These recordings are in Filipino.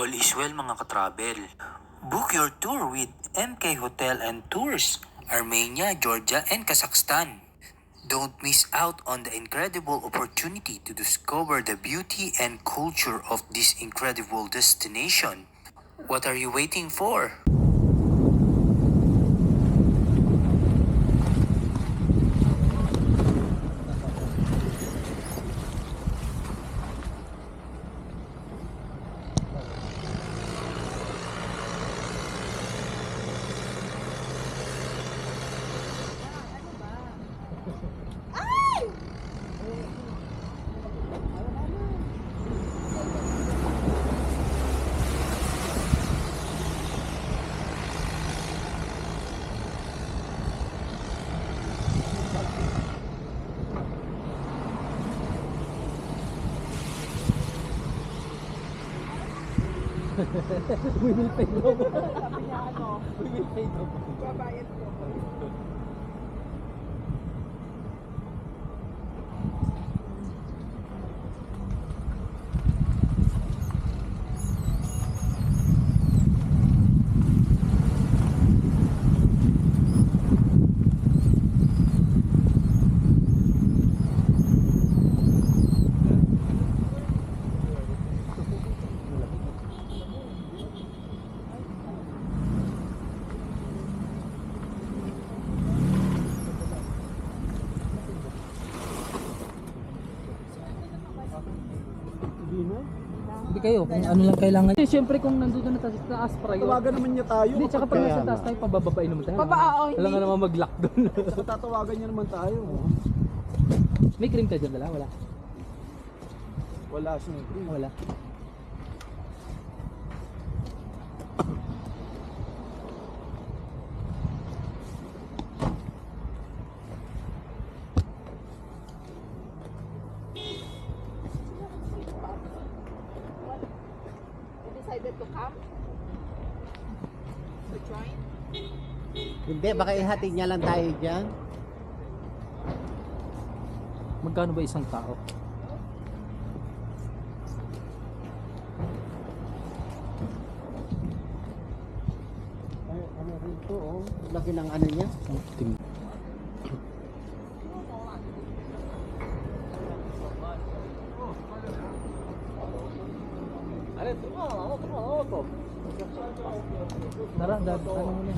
All is well mga katravel. Book your tour with MK Hotel and Tours, Armenia, Georgia, and Kazakhstan. Don't miss out on the incredible opportunity to discover the beauty and culture of this incredible destination. What are you waiting for? We will pay no more. Sabi niya we will pay no more. Babayad ko. Hindi kayo, kung ano lang kailangan. Siyempre kung nandun na taas prior. Tawagan naman niya tayo. Hindi, tsaka pag nasa taas tayo, pabababain naman tayo. Hindi. Wala nga naman mag-lock doon. So, tatawagan niya naman tayo. May cream ka dyan dala? Wala? Wala siyempre. Wala. Decided to come? To join? Hindi, baka ihatid niya lang tayo dyan. Magkano ba isang tao? Ay, ano rin to, oh. Laki ng ano niya. Tara, ano mo na.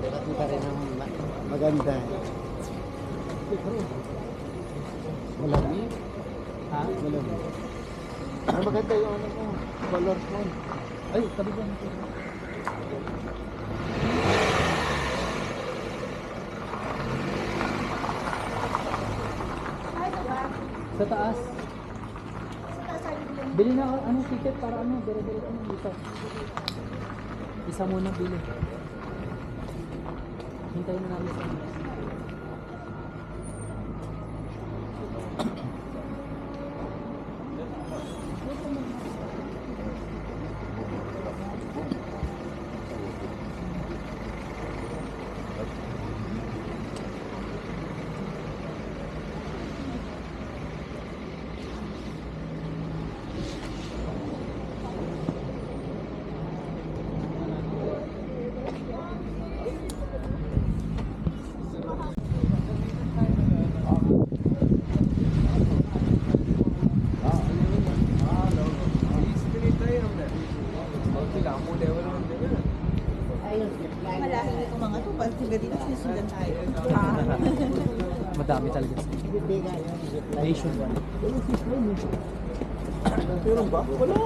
Kasi pa rin ang maganda. Malamig. Ha? Malamig. Ang maganda yung ano mo, color phone. Ay, tabi ba? Sa taas. Bili na anong ticket para ano, dire-diretso na dito. Isa muna bili. Hintayin na namin sa Malaking itong mga to. Pag sila dito, sinusundan tayo. madami talaga. Nation ba? Meron ba? Wala.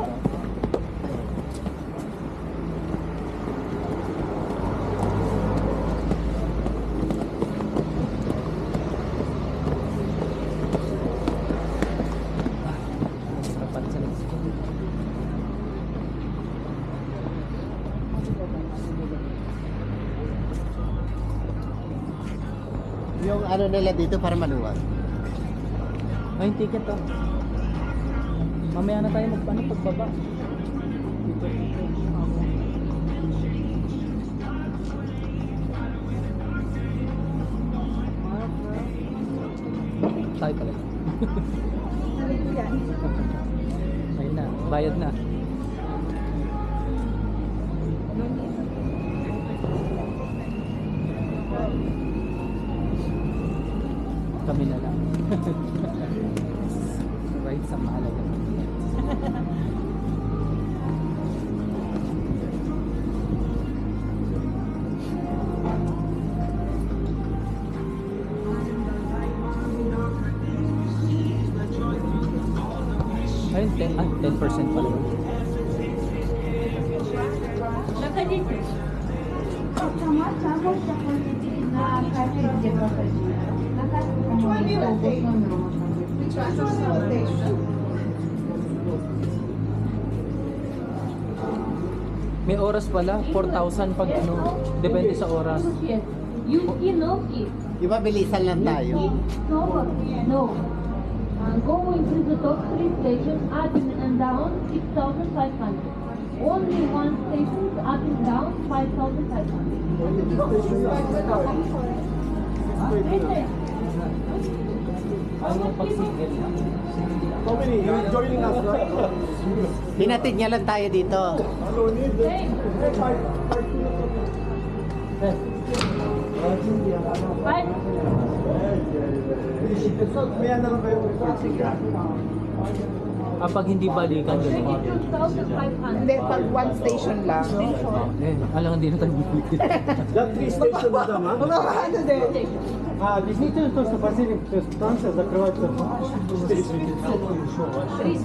ano nila dito para maluwag. Ay, yung ticket to. Mamaya na tayo pagbaba. Dito. Tayo pala. Ayun na, bayad na. Kami na lang. Right sa mahalaga. Ayun, 10% pala. May oras pala, 4,000 pag ano, depende sa oras. You know it. Di ba bilisan lang tayo? No. Going to the top 3 stations, up and down, 6,500. Only one station, up and down, 5,500. Ano pag-single na? Hinatid niya lang tayo dito. Hey. Five. Pag hindi balikan, yun. 22,500. Hindi, pag one station lang. Alam, hindi na tayo bibigyan. That 3 station na dama. Ano din? Действительно, то, что последняя станция закрывается в 4 часа. Three.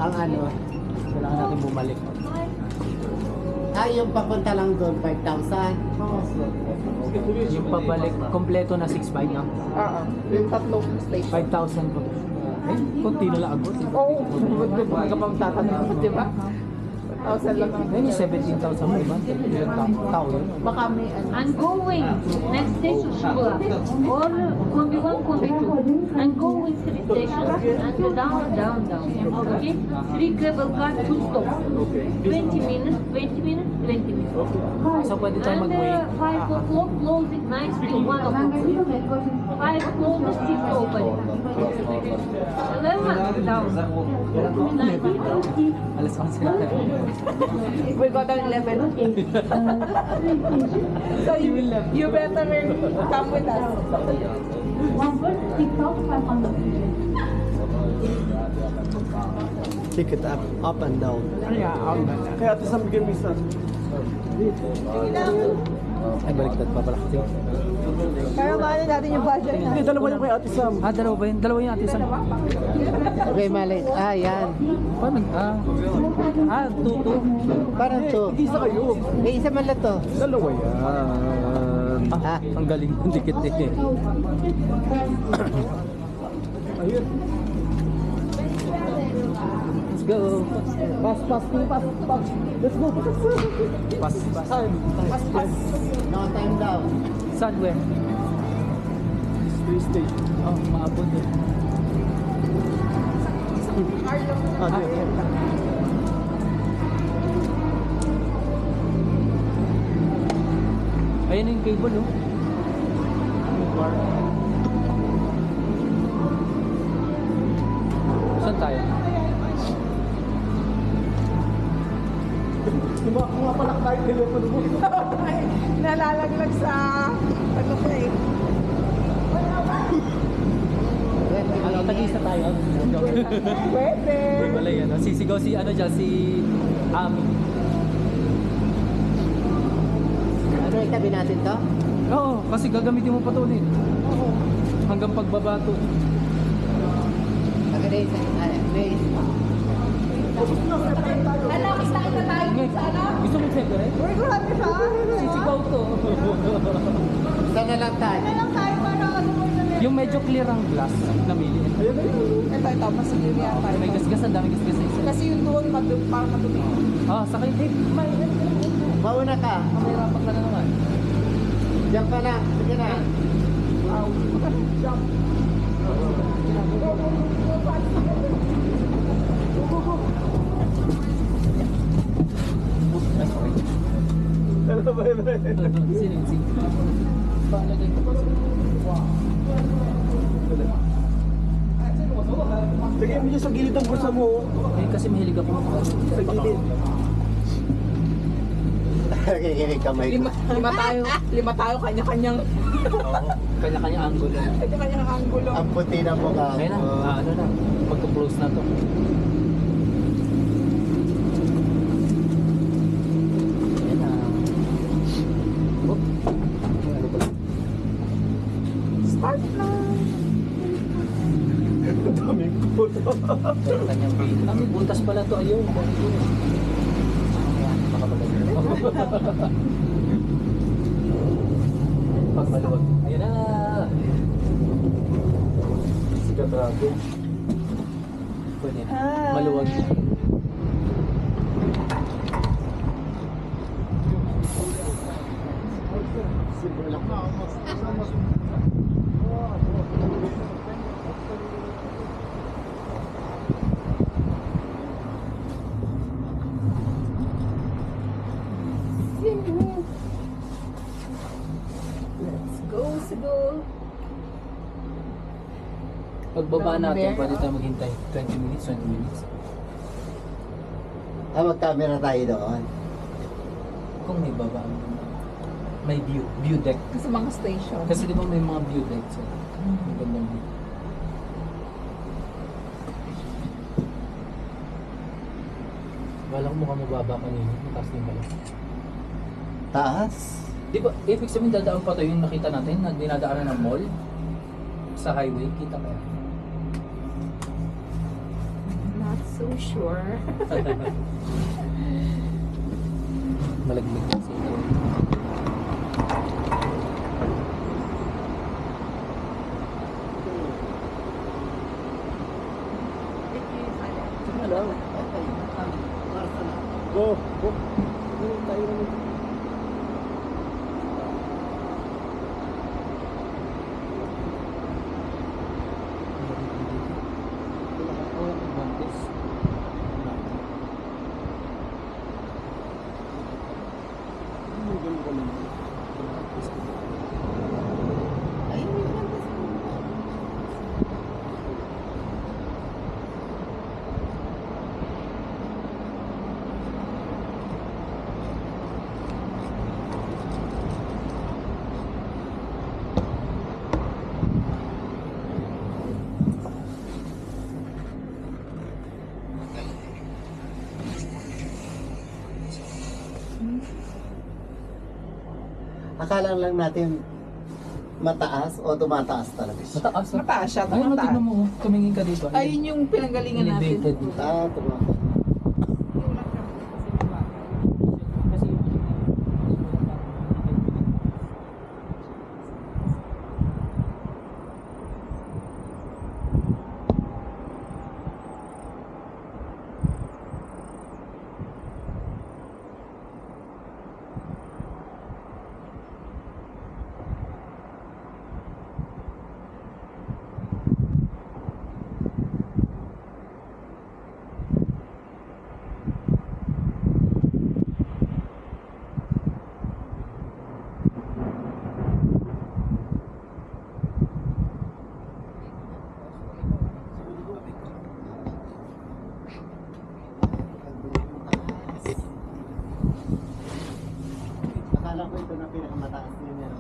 Ang ano, Kailangan natin bumalik. yung papunta lang doon, 5,000. Yung pabalik, kompleto na 6,500 na. Oo. Yung tatlong station. 5,000 pa. Eh, konti na lang agos. Oo. Huwag ka pang tatanong. Di ba? 1,000 lang. Ayun yung 17,000 per month. Ilang tao yun. Baka may ano. I'm going. Next station, Shibura. Or Kombi 1, Kombi 2. I'm going 3 stations and down, down, down. Okay? 3 cable car, 2 stops. 20 minutes, 20 minutes, 20 minutes. So pwede tayo And mag-wait. 5 o'clock closing nicely, 1 o'clock. 5 closes, 6 open. 11 down. Alas 11 na tayo. We go down 11. So you better come with us. One person, 6,500. Ticket up and down. Kaya ito sa bigyan mo isa. Ay, baliktad pa pala. Kaya maano natin yung budget na. Hindi, dalawa yung kay Ate Sam. Dalawa ba yun? Dalawa yung atin sa... Okay, mali. Yan. Paano? 2. Parang to. Isa kayo. May isa man lang to. Dalawa yan. Ang galing ng dikit eh. Ayun. Let's go. Pass. Let's go. Pass. No time daw. Saan, where? 3 station. Oh, maabot eh. Ayan na yung cable, oh. Saan tayo? Kuha pa lang tayo telepono mo. Nalalaglag sa ano ko eh. Ano, tag-isa tayo? Pwede. Wala yan. Sisigaw si ano dyan, si Ami. Ano, itabi natin to? Oo, kasi gagamitin mo pa to ulit. Hanggang pagbaba to. Grace. Grace. Gusto mo check rin? Uy, grabe siya. Sisigaw to. Sana lang tayo. Lang tayo para ano mo na. Yung medyo clear ang glass, namili. Ito, mas hindi yata. May gasgas, ang dami gasgas sa isa. Kasi yung doon, parang madumi. Ah, sakay. Eh, Mauna ka. may rapat ka na naman. Diyan ka na. Sige na. Sininsing. Palagay ko pa. Lagay mo dyan sa gilid ang bulsa mo. Eh, kasi mahilig ako. Sa gilid. Nakikinig kamay ko. Lima tayo, kanya-kanyang, Kanya-kanya angulo. kanya-kanyang anggulo. Ang puti na mukha Kaya na, mo. ano na, magka-close na to. Ayan na. Oh. Ano ba? Start na. Daming puto. Kanya-kanyang pin. Ah, may butas pala to. Ayun. Ayan, makapagay. Pag maluwag. Ayan na. Sige, grabe. Pwede na. Maluwag. Go, Cebu. Pagbaba natin, pwede tayo maghintay. 20 minutes, 20 minutes. Mag-camera tayo doon. Kung may baba. May view deck. Sa mga station. Kasi di ba may mga view deck? So, magandang view. Wala ko mukhang mababa kanina. Mataas din pala. Taas. Di ba, ibig sabihin dadaan pa to yung nakita natin na dinadaanan ng mall sa highway. Kita kaya? Not so sure. Malaglag kasi ito. Hello. Go. Go. Tayo na. Akala lang natin mataas o tumataas talaga siya. Mataas. Mataas siya, Ayun, mataas. tingnan mo. Tumingin ka dito. Ayun yung pinanggalingan natin. Elevated. Tumataas. Kasi Akala ko ito na pinakamataas din yan.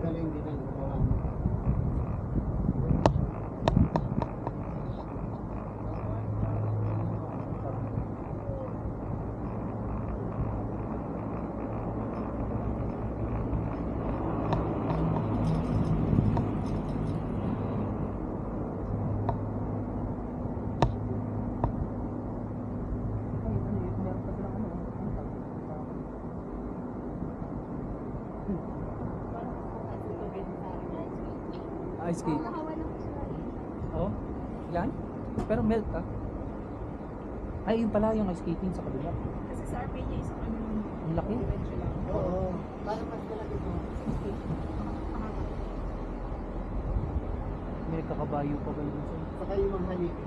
Magaling din ang gawa mo. Ice skate. Oh, yan. Pero melt ah. Ay, yun pala yung ice skating sa kabila. Kasi sa Armenia, isang ano yung Ang laki. diretso lang. Oo. Parang mas malaki ito. May kakabayo pa ba yun? Saka yung mga haligi.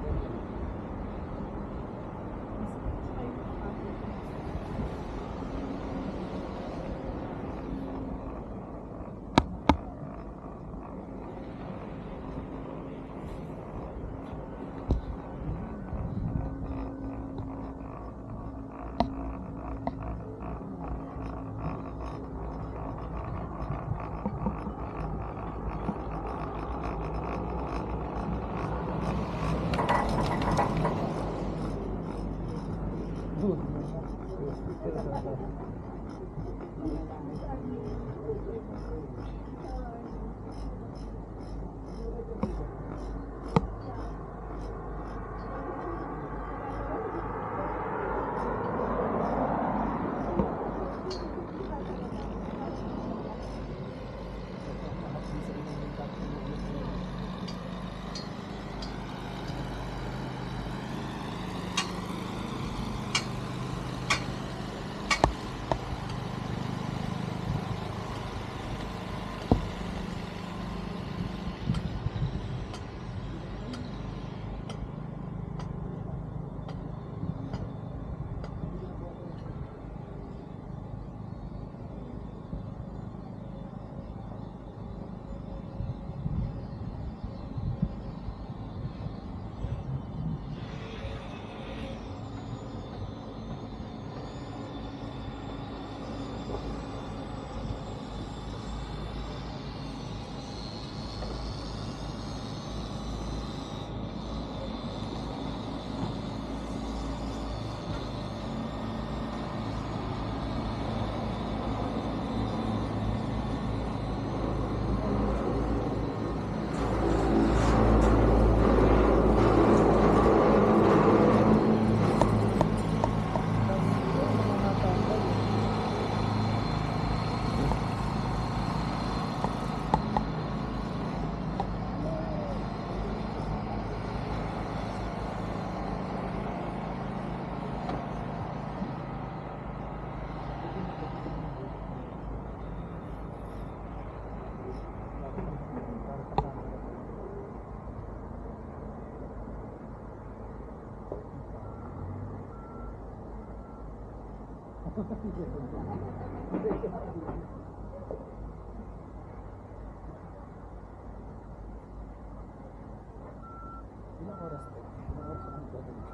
Ilang oras to? Ilang oras ang gagawin?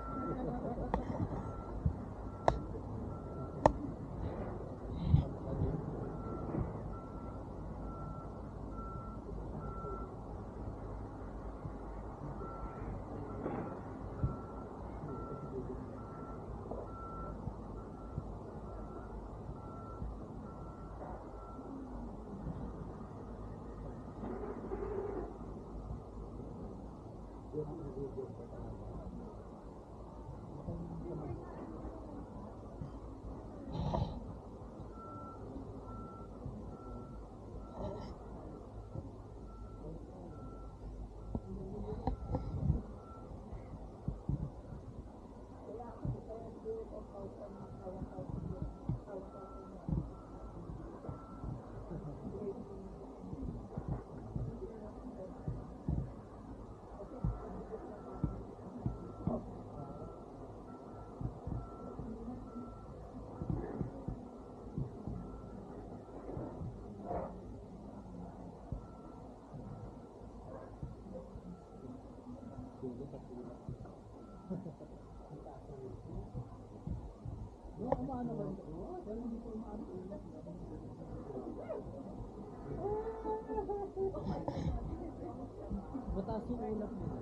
Mataas yung ulap nila.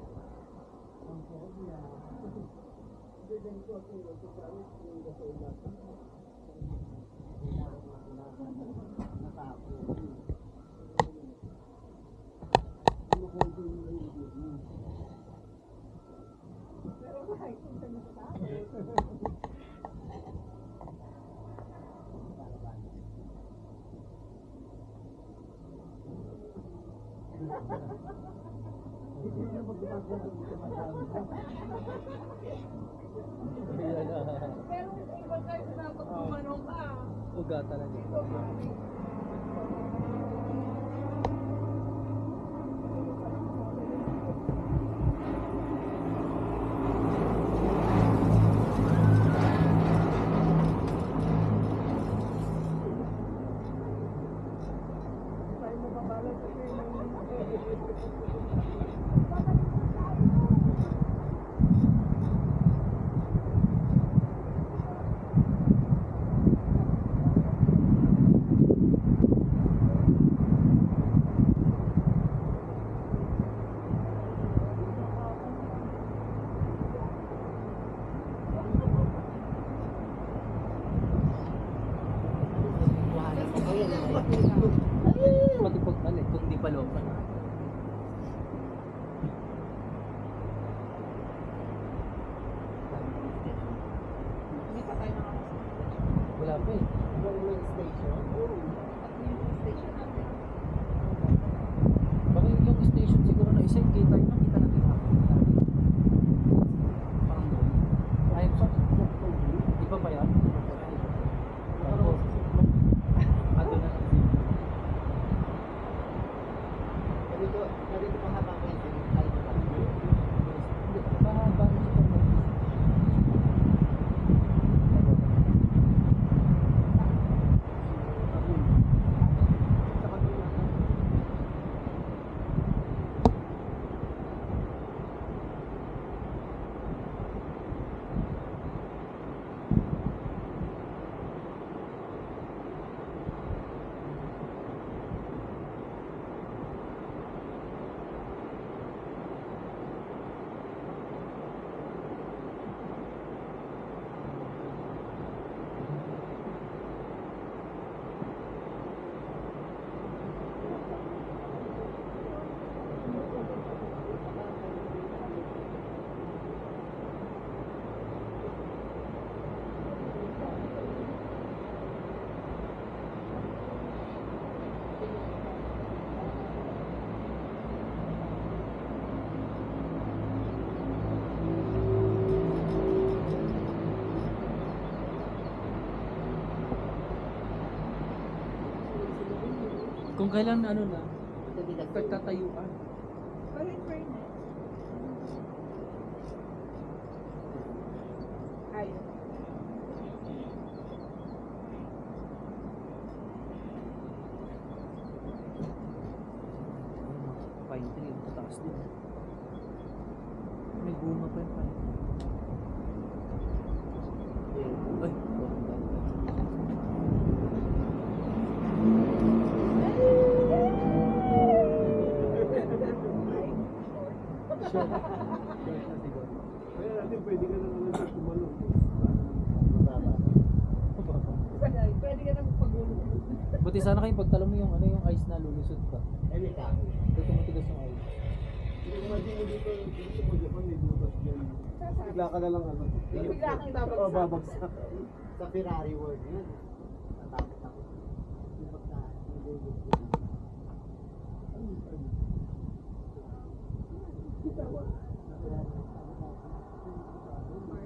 Uga talaga. Pati pagbalik, kung di pa lopan. Wala pa eh. Baka yung station siguro na isa yung kita yung nakita natin hapon. Parang doon. Ayun pa. Iba pa yan? Tapos, ato na. Ganito pa haba ko yung tayo pa. Mahaba na siya pa. Kung kailan ano na, pagtatayuan. Pero in fairness, ayun. Pine tree, mataas din. May guma pa yung pine tree. Ay, Sure. Kaya natin pwede ka naman sa tumalong. Pwede ka nang pagulo. Buti sana kayo pagtalo mo yung ano yung ice na lulusot pa. Ayun ka. Ito tumatigas yung ice. Imagine mo dito mo Japan, may butas dyan. Bigla ka na lang ano. Bigla kang babagsak. Oo, babagsak. Sa Ferrari world yan. Natakot ako. Yung pagka,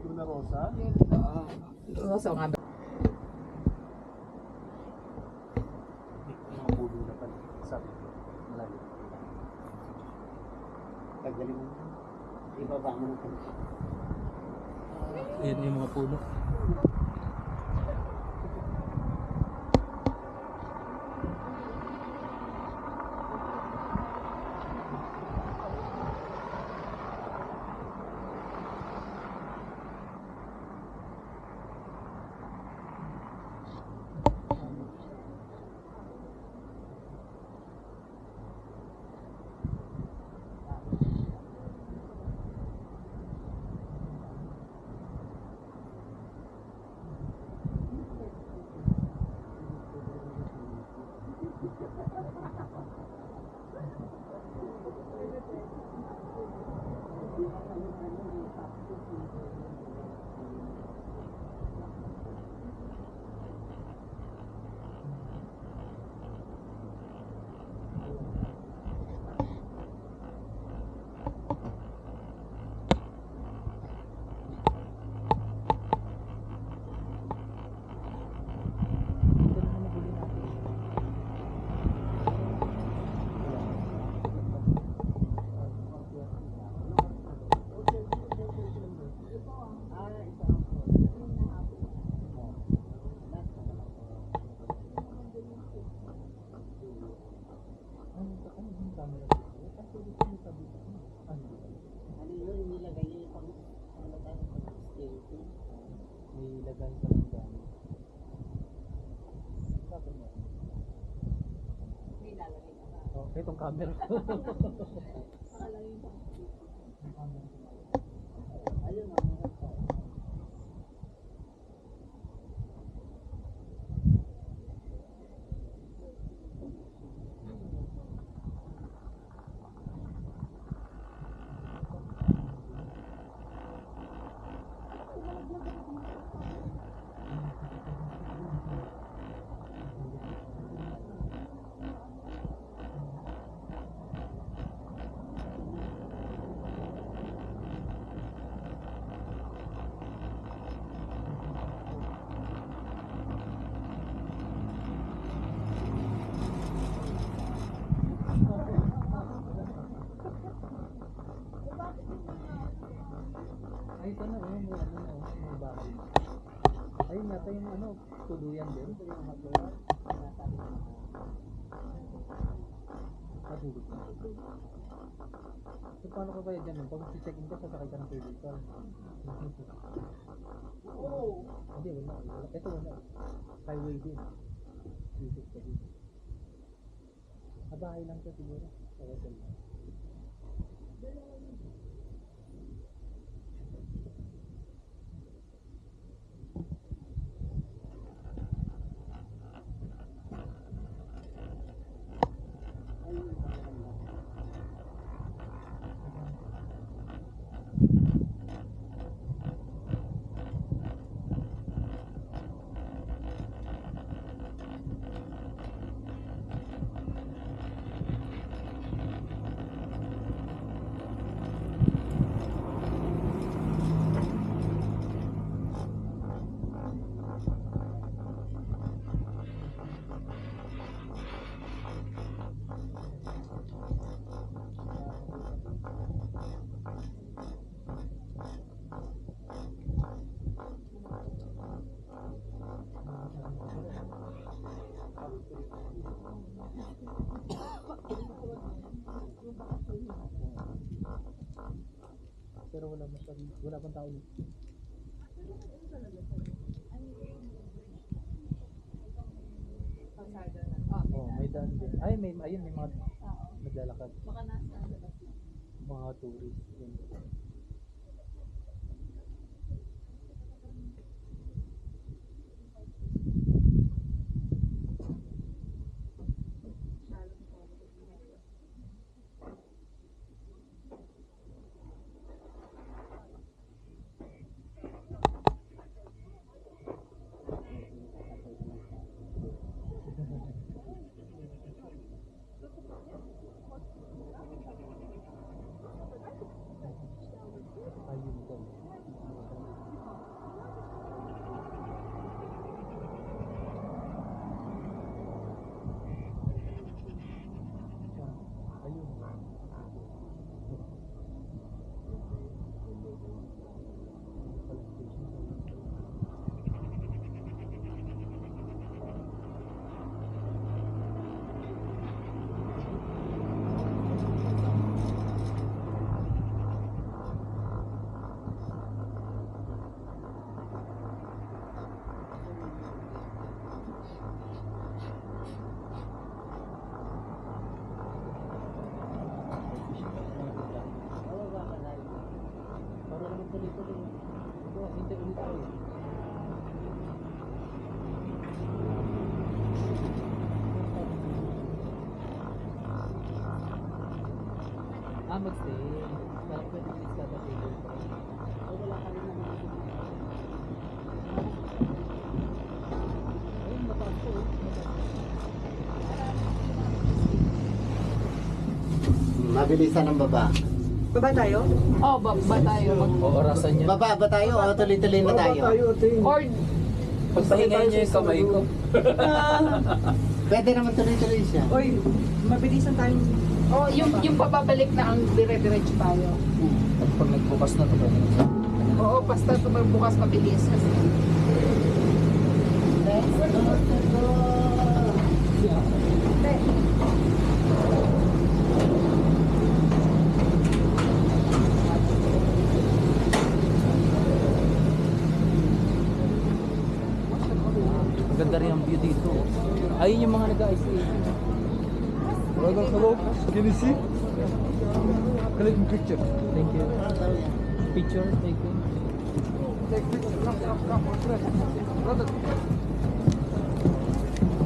Yung na Rosa. Rosa nga ba? mga pulo na pala. Sabi ko, malalim. Pagdaling mo, ibaba mo na pala. Ayan yung mga puno. Ano yun, nilagay niya yung pang skating. May ilagay ka ng gamit. Oh, itong camera. Ayun, ang mga Ay, ito na, may ano na, may bahay. Ayun yata yung ano, tuluyan din. Natulog na. So, paano ka kaya dyan? Pag mag-check-in ka, sasakay ka ng vehicle. Hindi, wala. Ito wala. Highway din. Visit ka din. Bahay lang siya siguro. Sa hotel lang. Pero wala masyadong, wala pang tao dito. Oh, may daan din. Ay, ayun, may mga naglalakad. Mga tourist. Yun. Ayun daw. Ayun. Para naman tuloy-tuloy. Ito, hintay ulit tayo. Magstay. Mabilisan ang baba. Baba tayo? Oh, ba tayo? Orasan niya. Baba ba tayo o tuloy-tuloy na tayo? Or Pagpahingayin niyo yung kamay ko. Pwede naman tuloy-tuloy siya. Oy, mabilisan tayo. oh, yung papabalik na ang dire-diretso tayo. At pag nagbukas na ito, Oo, basta bukas mabilis kasi. maganda rin ang view dito. Ayun yung mga nag-ice skating. Brother, hello. Can you see? Click picture. Thank you. Picture taking. Take picture. Brother.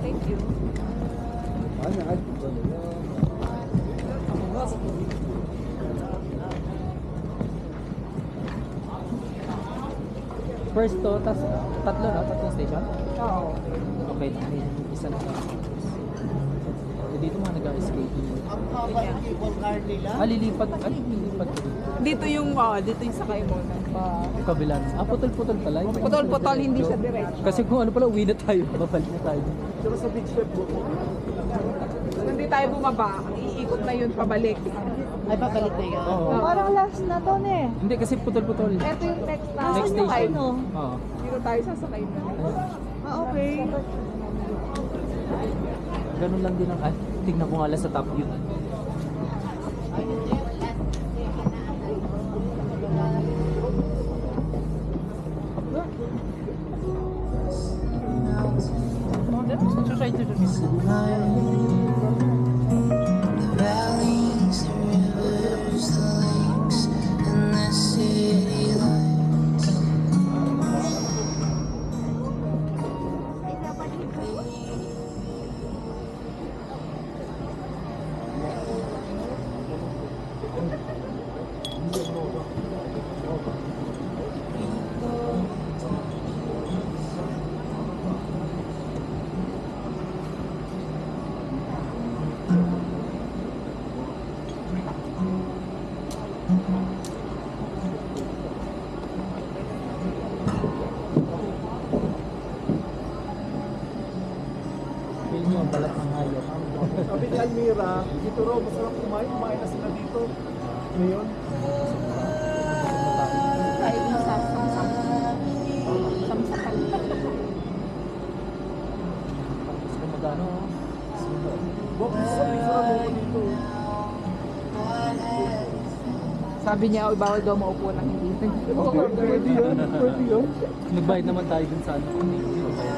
Thank you. Ano, ay, brother. First to, tas tatlo na, tatlong station. Oo. Okay, may isa na. Dito mga nag-ice skating. Ang haba ng cable car nila. Lilipat ko dito. Dito yung sakay mo na pa. Kabilan. Putol-putol pala. Putol-putol, hindi siya diretso. Kasi kung ano pala, uwi na tayo. Babalik na tayo. Pero sa big step po. Hindi tayo bumaba, iikot na yun pabalik. Ay, babalik na yun. Oo. Parang last na to ne. Hindi kasi putol-putol. Ito yung next na. Next station. Oo. Dito tayo sasakay na. Ah, okay. Ganun lang din ang... tignan ko nga lang sa top view. Try to do this. Valleys, the rivers, the lakes, and the city lights. Feel nyo ang balat ng hayop. Sabi ni Almira, dito raw masarap kumain. Kumain na sila dito. Ngayon. Tayo din sa samsam. Samsakan. Gusto ko magano. Bob, sabi sarap mo dito. Sabi niya, "Oy, bawal daw maupo ng hindi." Pwede yan. Pwede yan. Nagbayad naman tayo dun sa ano. Hindi ko bayad.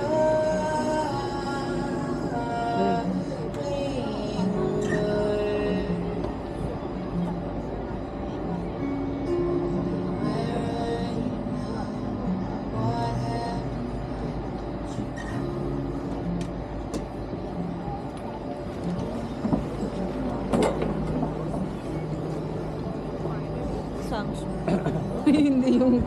Samsung. Hindi yung...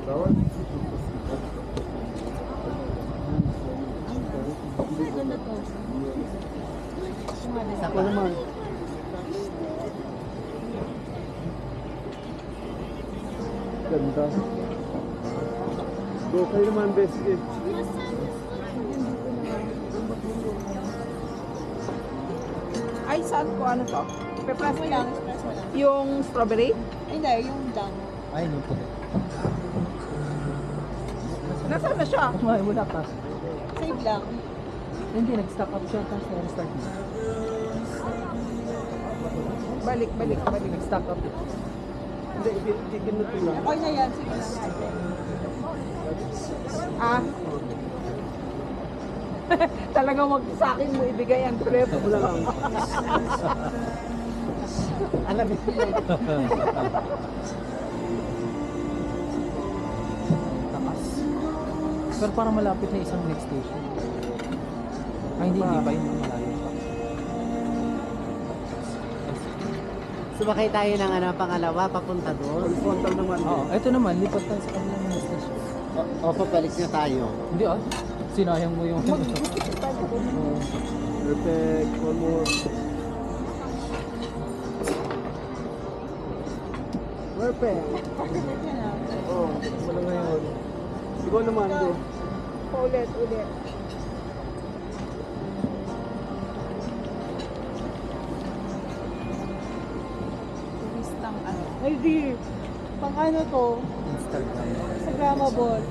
Bawal. Ako naman. Ganda. Go kayo naman, best gift. Ay, saan ko? Ano to? Pepras Espresso lang, espresso lang. yung strawberry? Ay, hindi, yung jam. Ay, no po. Nasaan na siya? Kumain mo na pa. Save lang. Hindi, nag-stock up siya. Tapos na-restart na. Balik. Nag-stock up. Hindi, ikinot ko lang. Okay na yan, sige na. Ah. Talagang wag sa akin mo ibigay ang trip. Wala lang. Alam mo. Pero parang malapit na isang next station. Ay, hindi pa yun. Malayo pa. Sumakay tayo ng pangalawa, papunta doon. Horizontal naman. Oo, ito naman, lipat tayo sa kabilang next station. O, papalit na tayo. Hindi sinayang mo yung... Perfect. One more. Perfect. Oh, wala ngayon. Ikaw naman, go. Ulit. Listang ano. Ay, di. Pang ano to? Instagram. Instagrammable.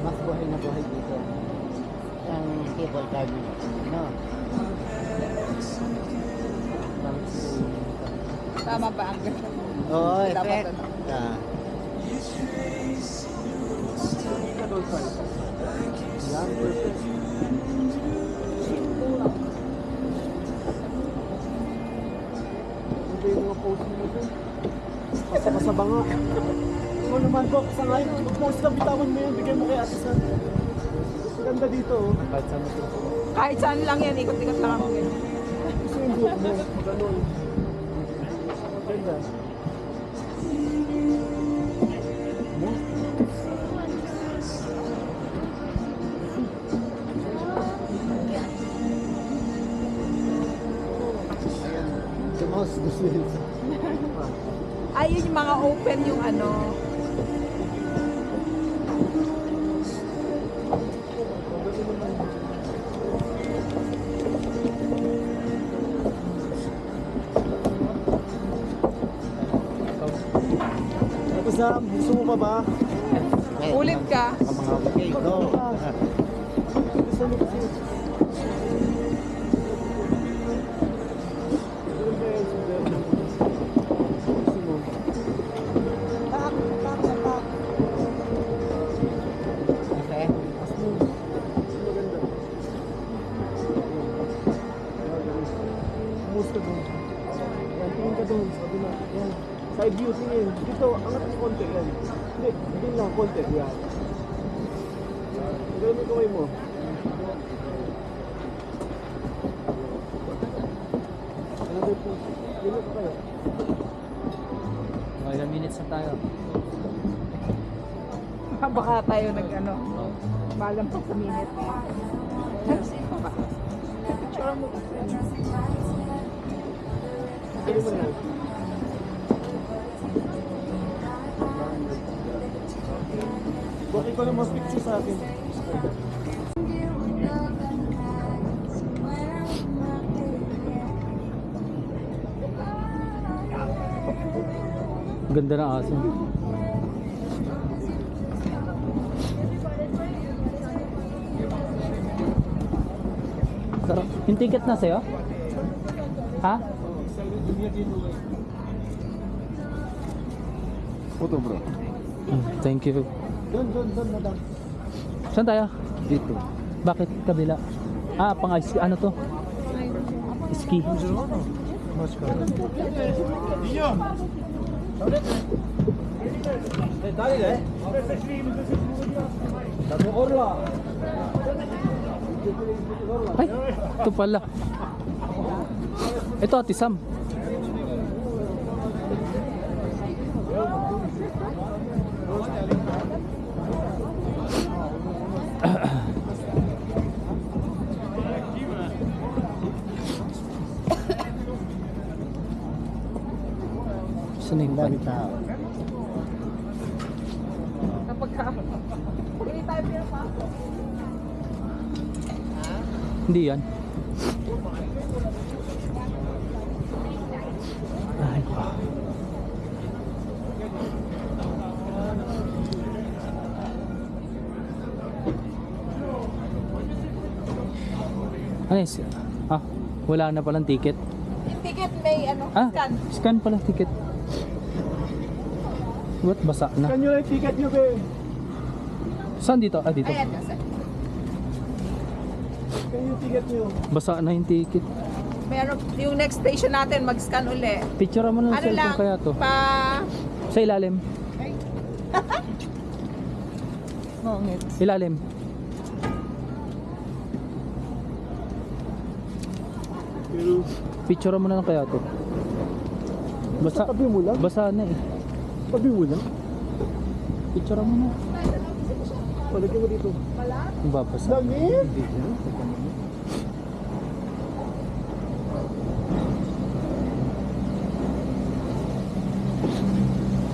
Mas buhay na buhay dito. Ang cable car nila. No? Tama ba ang ganun? Oo, Dapat effect. ano. Yan, perfect. Ano yung mga post mo dito? Pasabasa ba nga? Ikaw naman, Bok, sa ngayon, mag-post na, bitawan mo yan, bigyan mo kay Ate San. Ganda dito, oh. Kahit saan lang yan, ikot-ikot lang ako ganyan. Gusto yung buhok mo, ganun. Ganda. The most gusto yun. Ay, yun yung mga open yung ano. Ate Sam, gusto mo pa ba? Ulit ka. Ang mga okay, go. Gusto mo kasi. Ganun ba yan, Sugar? Gusto mo? Tak. Okay? Mas mo. Maganda. Moves ka doon. Yan, tingin ka doon. Sabi na, yan. Side view, tingin. Dito, angat mo konti yan. Hindi, hindi lang, konti. Yan. Gawin mo yung kamay mo. Another push. Ganun ka kayo. Okay, ilang minutes na tayo. Baka tayo nag-ano. Balang pa sa minute. Nag-save pa ba? Picture mo. Galing mo na. Bakit ko lang mas picture sa akin? Ganda ng aso. Sarap. Yung ticket na sa'yo? Ha? Photo bro. Thank you. Doon, madam. Saan tayo? Dito. Bakit kabila? Pang ice, ano to? Ski. Mas ka. Ay, ito pala. Ito, Ate Sam. Saan yung Dami tao. Kapag hindi tayo pinapasok. Hindi yan. Ay, ano yun? Wala na palang ticket. Yung ticket may ano, scan. Scan pala ticket. What? Basa na. Scan nyo lang yung ticket nyo, be. Saan dito? Dito. Ayan, nasa. Scan yung ticket nyo. Basa na yung ticket. Meron, yung next station natin, mag-scan uli. Picture mo na ng Ano cellphone lang, kaya to. pa... Sa ilalim. Ngongit. Ilalim. Picture mo na lang kaya to. Basa, Tabi mo lang. basa na eh. Tabi mo lang. Picture mo na. Palagay mo dito. Kung babasa. Damit!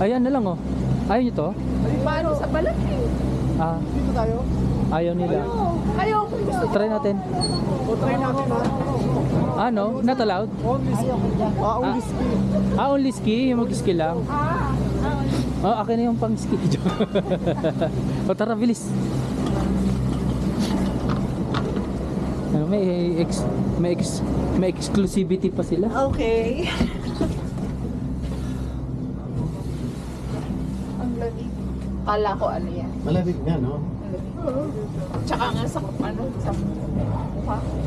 Ayan na lang oh. Ayaw nyo to? Paano sa balat eh? Ah, Dito tayo. ayaw nila. Ayaw ko Try natin. O try natin ha. Ano? Not allowed? Only ski. Only ski. Ah, only ski? Yung mag-ski lang? Oh, akin na yung pang ski. O tara, bilis. Ano, may exclusivity pa sila. Okay. Ang lamig. Kala ko ano yan. Malamig nga, no? Tsaka nga sa mukha.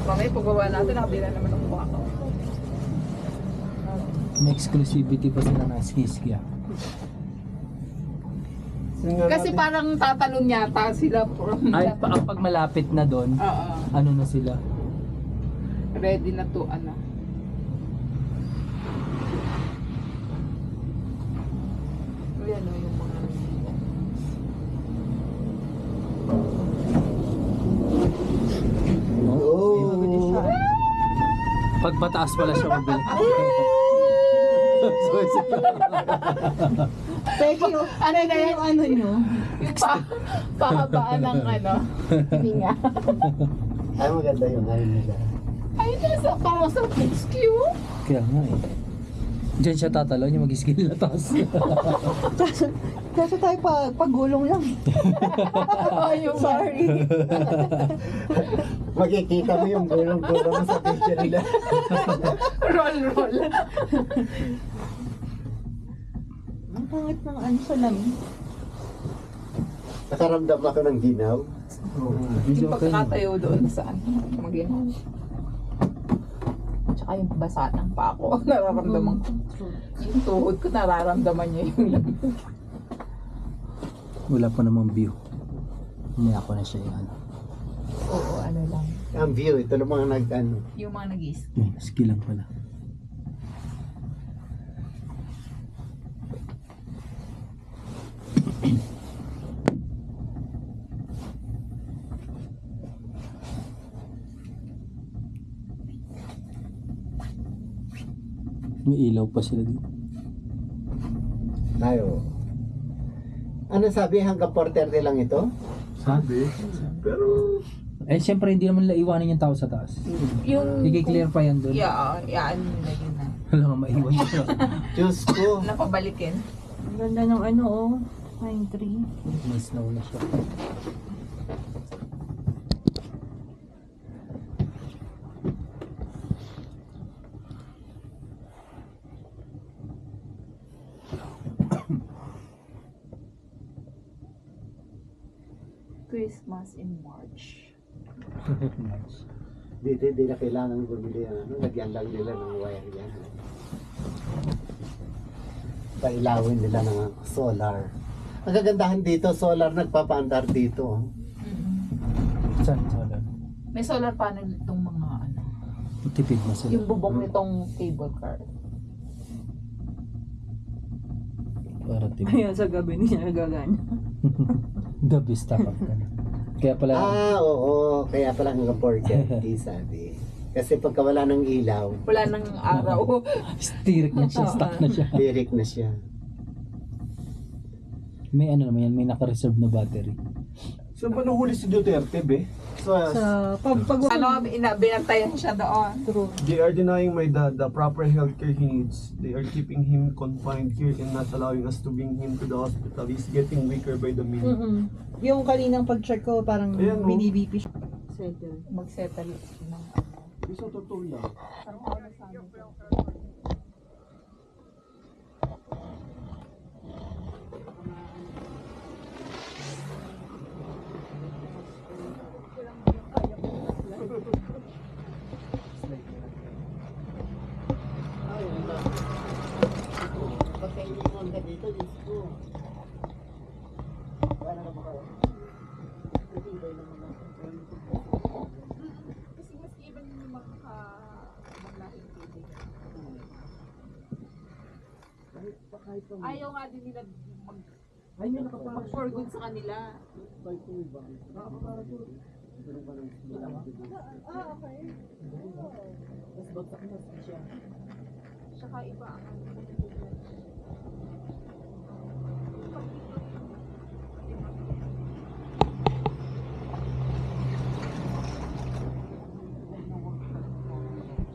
Mamaya pagbaba natin, nakabila naman ang mukha ko. May exclusivity pa sila na ski-ski. Kasi parang tatalon yata sila from Ay, pag malapit na doon, Oo. ano na sila? Ready na to, ano. Ayan o, yung mga Oh! Pag mataas pala siya mabili. Thank you. ano na yan? Ano nyo? Yung pahabaan ng ano, hininga. Ay, maganda yung ano nila. Ay, nasa parang sa rescue. Kaya nga eh. Diyan siya tatalon, yung mag-ski nila taas. Kaso tayo pagulong lang. Sorry. Makikita mo yung gulong-gulong sa picture nila. Roll. Ang pangit ng ano sa lamin. Nakaramdam ako ng ginaw. Medyo Yung okay. pagkakatayo doon saan, mag-inom. Tsaka yung basa ng pako, nararamdaman ko. Yung tuhod ko, nararamdaman niya yung lamig. Wala pa namang view. Hindi ako na siya yung ano. Oo, ano lang. Ang view, ito lang mga nag-ano. Yung mga nag-iis. Ski lang pala. May ilaw pa sila dito. Tayo. Ano sabi, hanggang 4:30 lang ito? Sabi. Pero... Eh, syempre hindi naman nila iwanan yung tao sa taas. Yung... I-clear pa yan doon. Yeah, yaan nila yun na. Wala nga maiwan yun. Diyos ko. Napabalikin. Ang ganda ng ano oh. Pine tree. May snow na siya. Christmas in March. Dito, hindi na kailangan bumili ng ano. Lagyan lang nila ng wire yan. Pailawin nila ng solar. Ang kagandahan dito, solar nagpapaandar dito. Saan? Saan? May solar panel itong mga ano. Tipid na sila. Yung bubong nitong cable car. Para tipid. Kaya sa gabi niya nagagana. Gabi stock up ka na. Kaya pala, Oo. Kaya pala hanggang 4:30 sabi. Kasi pagka wala ng ilaw, Wala nang araw. stirik na siya, stock na siya. birik na siya. May ano naman yan, may naka-reserve na battery. Saan ba nahuli si Duterte, be? Sa pag Ano, binantayan siya doon. They are denying the proper healthcare he needs. They are keeping him confined here and not allowing us to bring him to the hospital. He's getting weaker by the minute. Yung kaninang pag-check ko parang Ayan, oh. binibp siya. Mag-settle ng Isa totoo lang. Kasi mas even yung mga maglahing kaibigan. Ayaw nga din nila Ay, may nakaparang mag-for good sa kanila. bike ko iba. Nakaparang ko. Okay. Tapos bagsak na siya. Tsaka iba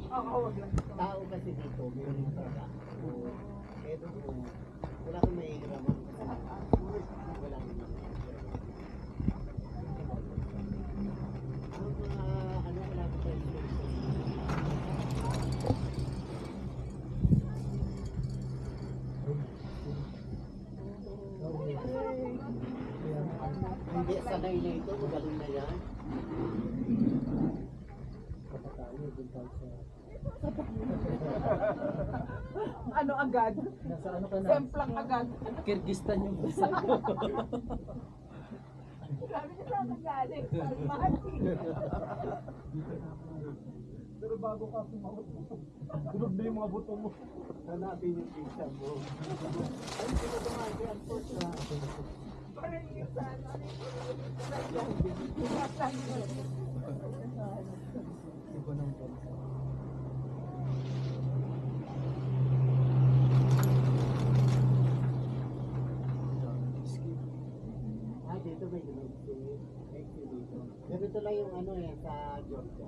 ang wag lang. Tao kasi dito, meron na talaga. Eh, doon, wala kang mahihiraman kasi wala kang ano, wala ko tayo. Hindi, sanay na ito, magaling na yan. Ano agad? Nasa ano ka na? Semplang agad. Kyrgyzstan yung visa ko. Sabi niya saan nagaling? Almaty. Pero bago ka sumahot mo, durog na yung mga buto mo. Hanapin yung visa mo. Parang yung sana. Iba ng bansa. Dito may ganun dito. Ganito lang yung ano eh, sa Georgia.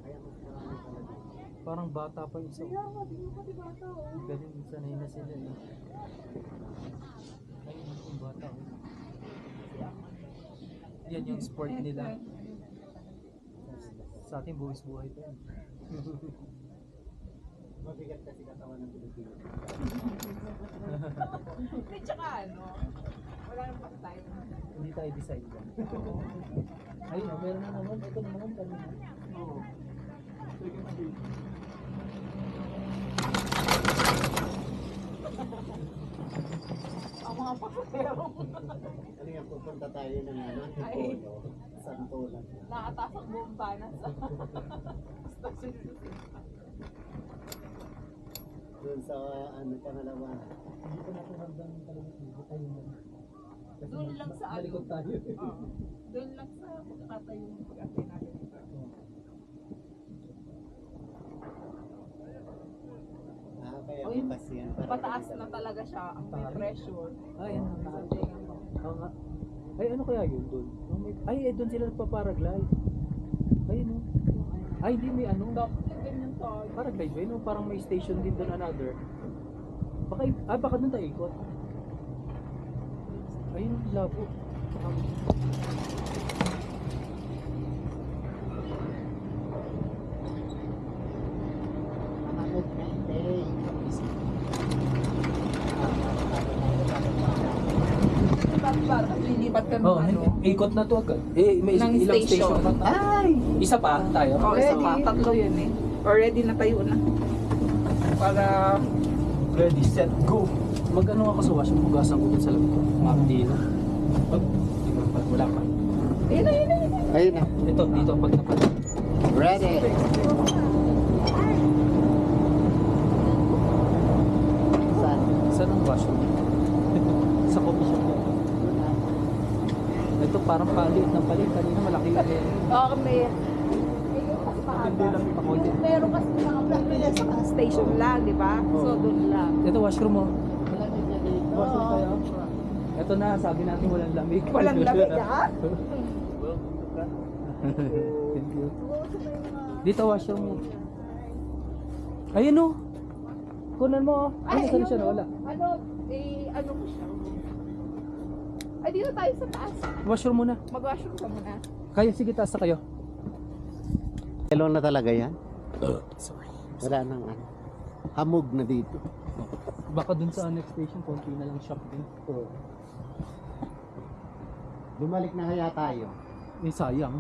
Kaya mas marami talaga. Parang bata pa yung isa. Kaya nga, di mo pati bata oh. Galing, sanay na sila eh. Ayun yung bata. Oh. Yan yung sport nila. Sa atin buwis buhay pa yan. Mabigat kasi katawan ng Pilipino. Hindi, tsaka ano, wala nang pang tayo. Hindi tayo decide yan. Ayun, meron na naman. Ito na naman kanina. Oo. Second stage. Ang mga pasahero. Ano yan, pupunta tayo ng ano, Ay. Antipolo. Santolan. Nakatasak buong banas sa station. Doon sa ano, pangalawa. Hindi ko natin hanggang talagang hindi tayo mo. Kasi Doon lang sa ano. nalikod tayo. Oo. Doon lang sa pagkakatayo yung pag-ate natin. Kaya Ayun, bukas yan. para Pataas makita na lang. talaga siya. Ang may pressure. Ay, ano Sa na. tenga mo. Oo nga. Ay, ano kaya yun doon? Ay, doon sila nagpa-paraglide. Ay, no. Ay, hindi may ano. Ganyan to. Paraglide ba yun? No? Parang may station din doon another. Baka, baka doon tayo ikot. Ayun, labo. Mahamad na hindi. Lilipat kami Oh, ano. ikot na to agad. May Ng ilang station. station pa. Ay! Isa pa tayo? Oo, isa pa. Tatlo yun eh. Already natayo na. Para Ready, set, go! Mag-ano ako sa wash, hugasan ko dun sa labas ko. Mapdi na. Wala pa. ayun na, ayun na, ayun na. Ayun na. Ito, dito pag napad. Ready. Saan? Saan ang washroom? Sa coffee shop yun. Ito parang paliit ng paliit. Kanina malaki yung area. Oo, may meron kasi mga pamilya sa station lang, di ba? So, doon lang. Ito washroom mo. Wala din na dito. Washroom kayo. Ito na, sabi natin walang lamig. Walang lamig, ha? Thank you. Dito washroom mo. Ayun o. Kunan mo. Ay, saan siya nawala? Ano, ano ko siya? Ay, dito tayo sa taas. Washroom muna. Mag-washroom ka muna. Kayo, sige, taas na kayo. Hello na talaga yan? Sorry. Wala nang ano. Hamog na dito. Baka dun sa next station, konti na lang shop din. Oo. Bumalik na kaya tayo. Eh, sayang.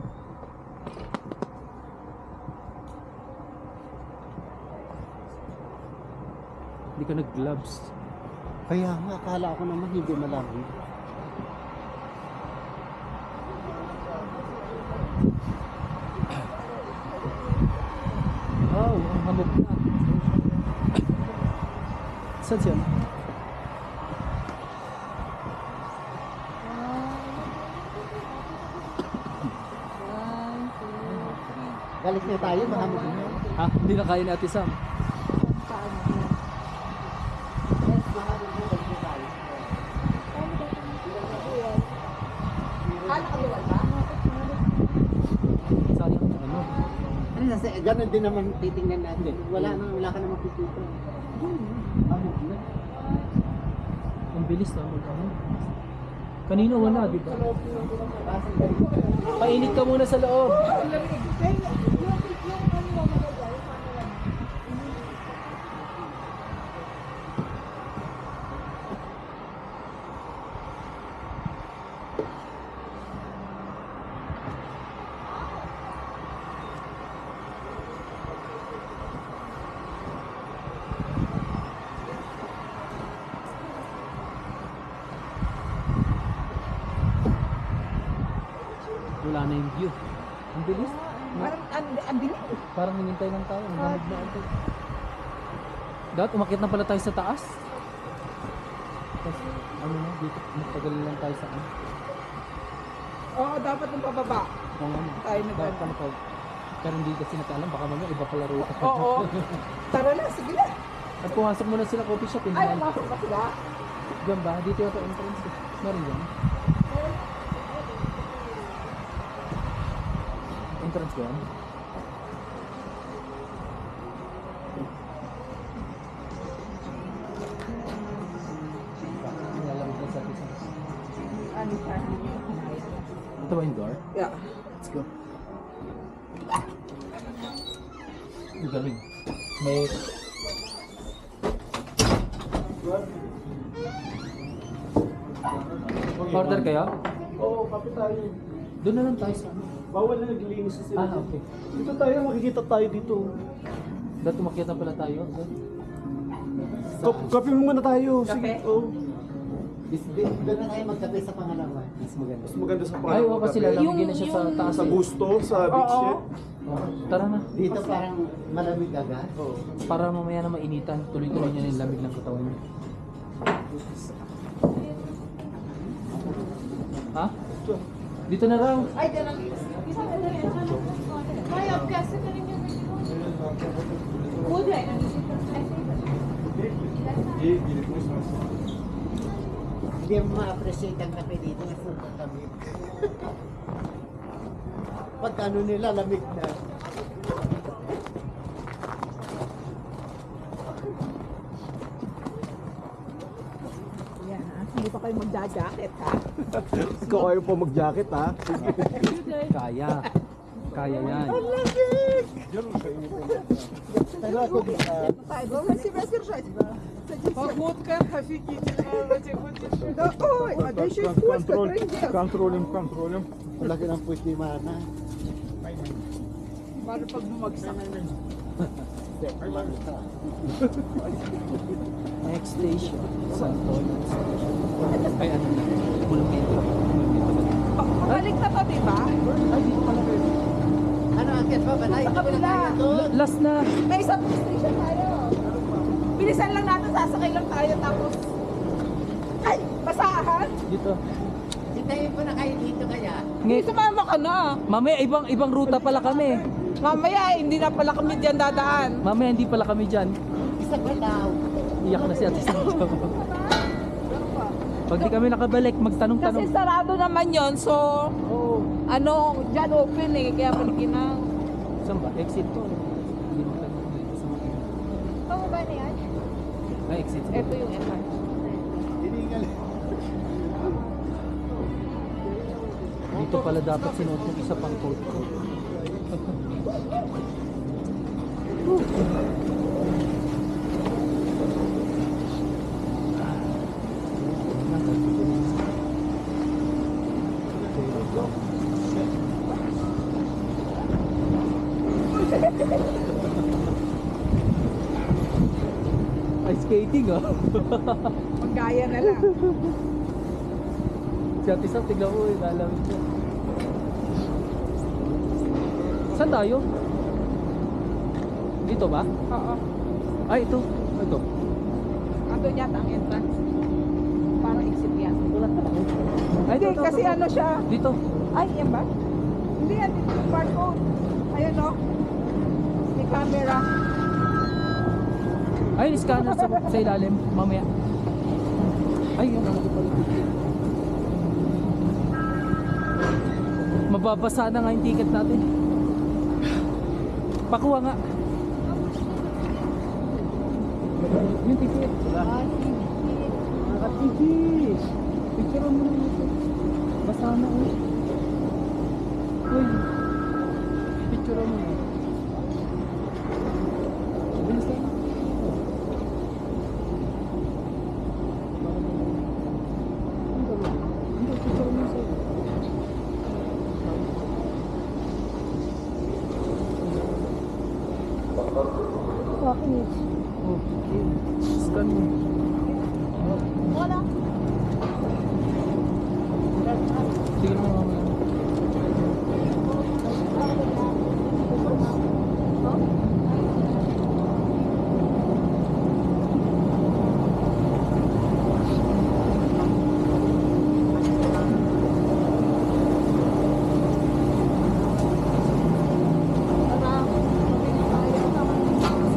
Hindi ka nag-gloves. Kaya nga, akala ko naman hindi malamig. Saan siya? Galit na tayo, mahamog na. Ha? Hindi na kaya ni Ate Sam. Sayang na ano. Ano nasa, ganun din naman titingnan natin. Wala ka naman pipito. Hamog na. Ang bilis na ano. Kanina wala, di ba? Painit ka muna sa loob. Wala na yung view. Ang bilis. Parang, ang bilis. Parang hinintay lang tayo. Ang lamig na ito. Dapat umakyat na pala tayo sa taas. Tapos, ano na, dito, matagal lang tayo sa ano. Oo, dapat yung pababa. Kung ano, Tayo dapat ano pa. Pero hindi kasi natin alam, baka mamaya iba pala ruta. Oo. Tara na, sige na. At pumasok muna sila coffee shop. Hindi Ay, na. umasok pa sila. Diyan ba? Dito yung entrance. Meron dyan. Entrance ba yan? Nilalamig lang sa atin. Ano pa? Ito ba yung door? Yeah. Let's go. Ang galing. May... Order kayo? Oo, kapit tayo. Doon na lang tayo sa ano. Bawal na naglilinis na sila. Ah, okay. Dito tayo, makikita tayo dito. Dahil tumakyat na pala tayo. Kape mo muna tayo. Sige. Kape? Oo. Doon na tayo magkape sa pangalawa. Mas maganda. Mas maganda sa Ay, oo, kasi lalamigin na siya sa taas. Sa gusto, sa beach Oo. ship. Oh, tara na. Dito parang malamig agad. Para mamaya na mainitan, tuloy-tuloy niya yung lamig ng katawan niya. Ha? Dito na raw. Ay, dyan lang. Hindi mo ma-appreciate ang kape dito. Super lamig. Pag ano nila, lamig na. Yan ha. Hindi pa kayo magja-jacket ha. Ikaw ayaw pa mag-jacket ha. Kaya. Kaya yan. Pero ako dito. Погодка офигительная в этих вот девчонках. Ой, а да еще и скользко, трындец. Контролем. Laki ng puwit ni Mana. Para pag bumagsak. Next station. San Polo Station. Ay, ano na. Monumento. Pabalik na to, diba? Ay, dito pala kayo. Ano, akit pa ba? Sa kabila. Last na. May isang station tayo. Bilisan lang natin, sasakay lang tayo tapos... Ay, basahan? Dito. Hintayin po na kayo dito kaya. Ngayon, Sumama ka na. mamaya ibang ruta pala kami. Mamaya, hindi na pala kami dyan dadaan. Mamaya hindi pala kami dyan. Isa pa daw. Iyak na si Ate Sancho. Pag di kami nakabalik, Kasi magtanong-tanong. sarado naman yon, so... Ano, dyan open eh, kaya paliginang. Saan ba? Exit to. Hindi mo tanong dito sa mga. Ito ba na yan? Ay, exit. Ito yung MR. Hiningal. Dito pala dapat sinuot yung isa pang coat ko. Ay, skating ah. Maggaya na lang. Si Ate Sam, tignan mo, lalamig siya. Saan tayo? Dito ba? Oo. Ay, ito. Ito. Doon yata ang entrance. Parang exit yan. Hindi, kasi ano siya. Dito. Ay, yan ba? Hindi yan, dito yung barcode. Ayun o. May camera. Ay, scanner sa ilalim. Mamaya. Ay, yung mababasa na nga yung ticket natin. Pakuha nga. Yung ticket. Ticket. Picture mo na ito. Basa na eh. Uy. Picture mo na. Bilis na. Scan mo. Wala. Sige mo mamaya.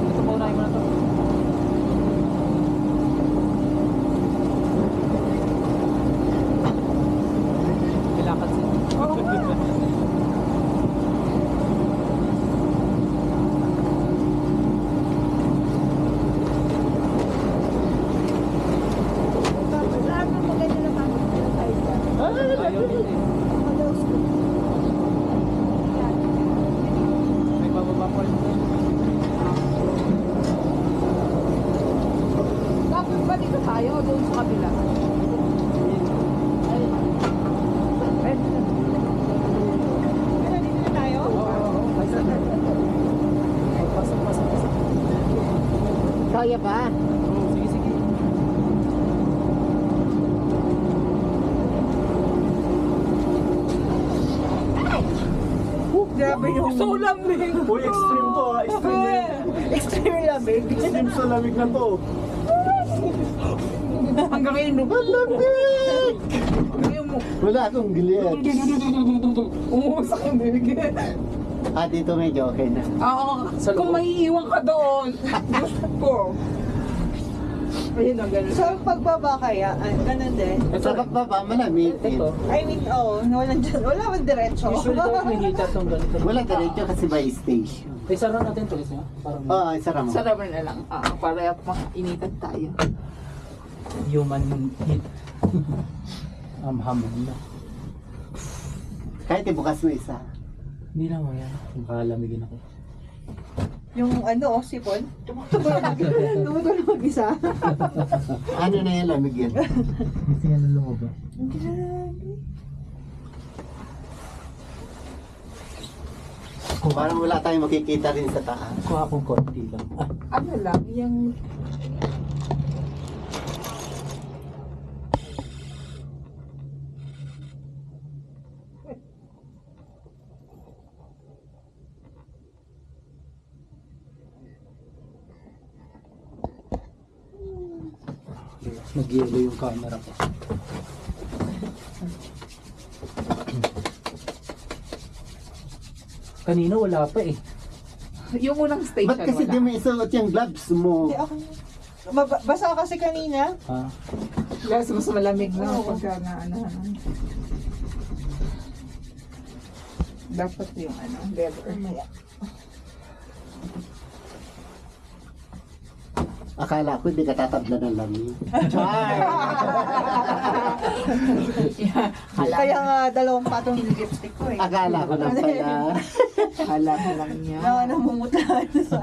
Ito po na mo na to. Kailangan siya. Saan mo maganda na kami? Ayaw din eh. May bababa pa rin. Dapat ba dito tayo o doon sa kabila? Kaya dito na tayo? Pasok. Kaya ba? Sige, sige. Grabe yung... So lamig! Uy, extreme to ah. Extreme. Extreme lamig. Extreme sa lamig na to. Hanggang ngayon, no? Wala akong gilian. Umuusak yung bibig. Ah, dito medyo okay na. Oo, kung maiiwan ka doon. Po. Ayun ang ganun. Sa pagbaba kaya, ganun din. Sa pagbaba, malamig. Ito. I mean, wala dyan. Wala man diretso. Usually daw may heater tong ganito. Wala diretso kasi by station. Isara natin to isa. Parang Oo, isara mo. Sarap na lang. Para initan tayo. human heat. Hamon na. Kahit ibukas mo isa. Hindi na mo yan. Makalamigin ako. Yung sipon. Tumutulog mag-isa. Ano na yan, lamig yan. Kasi yan ang lumaba. Parang wala tayong makikita rin sa taas. Kuha akong konti lang. Ano lang, yung... Nag-yelo yung camera ko. Kanina wala pa eh. Yung unang station, Ba't kasi di mo isuot yung gloves mo? Hindi ako. Basa kasi kanina. Ah, Yes, mas malamig na Oo. pagka na dapat yung leather. Akala ko hindi ka tatabla ng lamig. Kaya nga dalawang patong yung lipstick ko eh. Akala ko lang pala. Hala ka lang niya. Namumutahan sa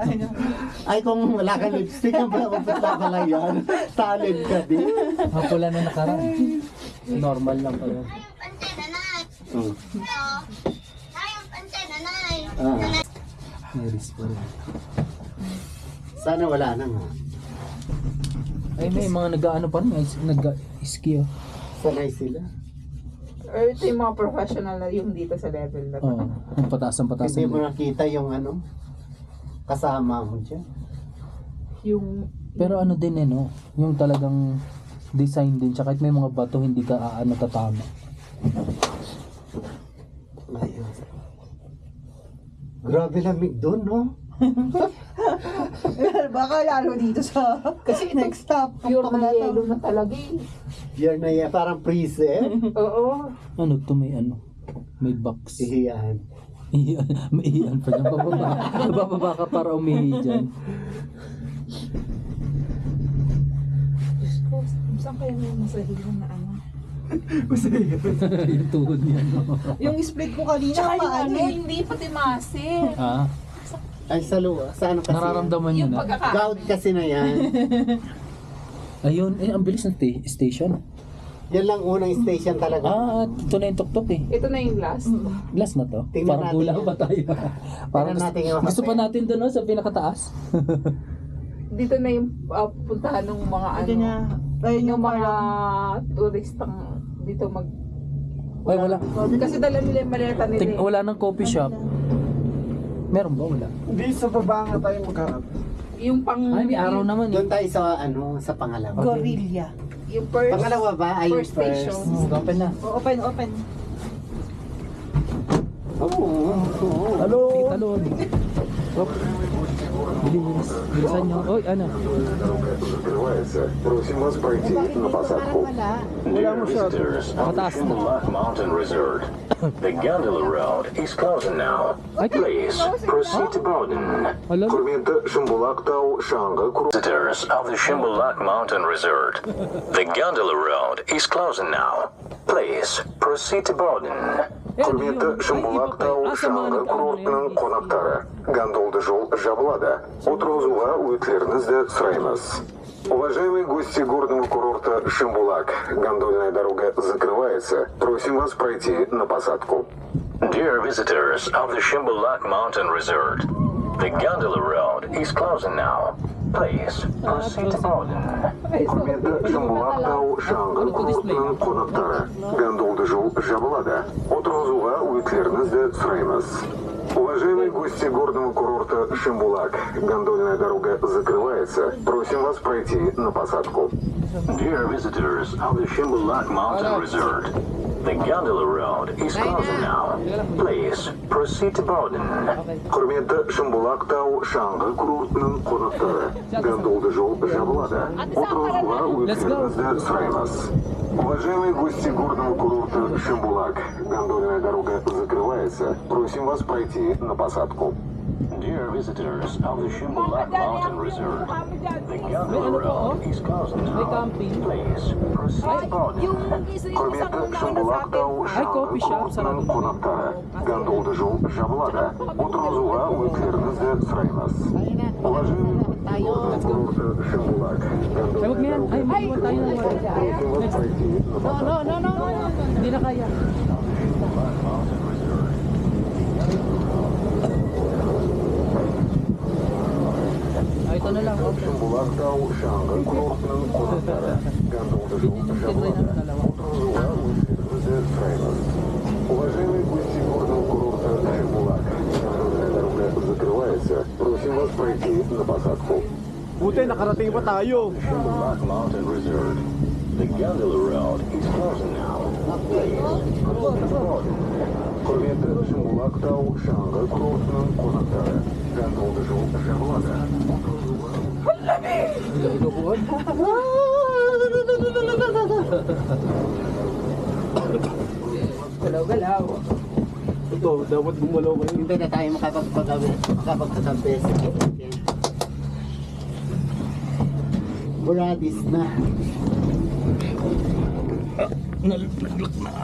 Ay, kung wala kang lipstick, maputla pala yan. Talent ka din. mapula na nakaraan. Normal lang pala. Oh. Iris pa rin. Sana wala na nga. Ay, may mga nag-ano pa rin. Nag-ski oh. Sanay sila. Or ito yung mga professional na yung dito sa level na Oo. Ang pataas-pataas. Hindi mo nakita yung kasama mo dyan. yung Pero ano din no? Yung talagang design din siya kahit may mga bato hindi ka tatama. Ayun. Grabe lamig doon, no? Baka lalo dito sa kasi next stop. Pure na yelo na talaga eh. Beer na yan, parang freezer. Oo. Ano to may box. Ihiyan. May iyan pa dyan. Bababa ka para umihi dyan. Diyos ko, saan kaya may masahihan na ano? Yung tuhod niya. No? Yung split ko kanina, Tsaka yung paano ano, eh. hindi pati masin. Ah, Ay, sa luwa. Sa ano kasi? nararamdaman niya Yung na. Gout kasi na yan. Ayun, ang bilis ng station. Yan lang unang station talaga. Ito na yung tuktok eh. Ito na yung last. Last na to. Tingnan Parang natin hula yun. pa tayo. Parang Tingnan natin yung gusto pa hotel. natin doon sa pinakataas. Dito na yung puntahan ng mga ano. Ito niya. Ayun Yung yung mga parang turistang dito mag... Ay, wala. Kasi dala nila yung maleta nila eh. Wala nang coffee shop. Meron ba? Wala. Hindi, sa baba nga tayo magharap. Yung pang... Ay, may araw naman eh. Doon tayo sa pangalawa. gorilla. Yung first... Pangalawa ba? Ay, yung first station. first. Open na. Open. Oo. Hello! Talon. Bilis. Bilisan nyo. Oy, ano? Просим вас пройти на посадку. Dear visitors of the Shimbolak Mountain Resort, the gondola road is closing now. Please proceed to boarding. Құрметті Шымбұлақ тау шаңғы Visitors of the Shimbolak Mountain Resort, the gondola road is closing now. Please proceed to boarding. Құрметті Шымбұлақ тау шаңғы курортының қонақтары, гондолды жол жабылады. Отырғызуға өтілеріңізді сұраймыз. Уважаемые гости горного курорта Шимбулак, гондольная дорога закрывается. Просим вас пройти на посадку. Dear visitors of the Shimbolak Mountain Resort, the gondola road is closing now. Please proceed to boarding. Құрметті Шымбулак тау шаңғы курортының қонақтары, гондолды жол жабылады. Отырғызуға өтілеріңізді сұраймыз. Уважаемые гости горного курорта Шимбулак, гондольная дорога закрывается. Просим вас пройти на посадку. Dear visitors of the Shimbolak Mountain Resort, the gondola road is closing now. Please proceed to boarding. Құрметті Шымбулак тау шаңғы курортының қонақтары, гондолды жол жабылады. Отырғызуға өтілеріңізді сұраймыз. Уважаемые гости горного курорта Шимбулак, гондольная дорога закрывается. Просим вас пройти на посадку. Dear visitors of the Shimbolak Mountain Resort, the gondola road is closing now. Please proceed to boarding. Құрметті Шымбулак тау шаңғы курортының қонақтары, гондолды жол жабылады. Отырғызуға өтілеріңізді сұраймыз. Уважаемые гости горного курорта Шимбулак, гондольная дорога закрывается. Просим вас пройти на посадку. Hindi na kaya. Ito na lang. Шимбулак тау шаңғы курортының қонақтары, гондолды жол жабылады. Отырғызуға өтілеріңізді сұраймыз. Уважаемые гости горного курорта Шимбулак, гондольная дорога закрывается. Просим вас пройти на посадку. Buti, nakarating pa tayo. Shimbolak Mountain Resort. The gondola road is closing now. Please proceed to boarding. Құрметті Шимбулак тау шаңғы курортының қонақтары, гондолды жол жабылады. Galaw-galaw. Ito, dapat gumalaw kayo. Hindi na tayo makapagtatampi sa kitchen. Buradis na. Nalaglag na.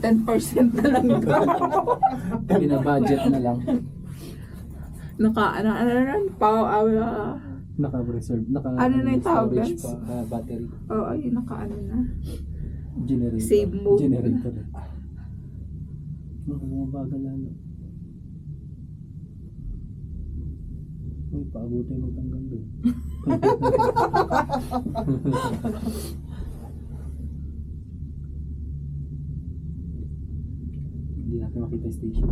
10% na lang daw. Binabudget na lang. Naka-reserve. Ano na yung tawag storage doon? pa, battery. Oo, yun nakaano na. Generator. Save mode. Generator. Mabagal lalo. Uy, paabutin mo hanggang doon. Hindi natin makita yung station.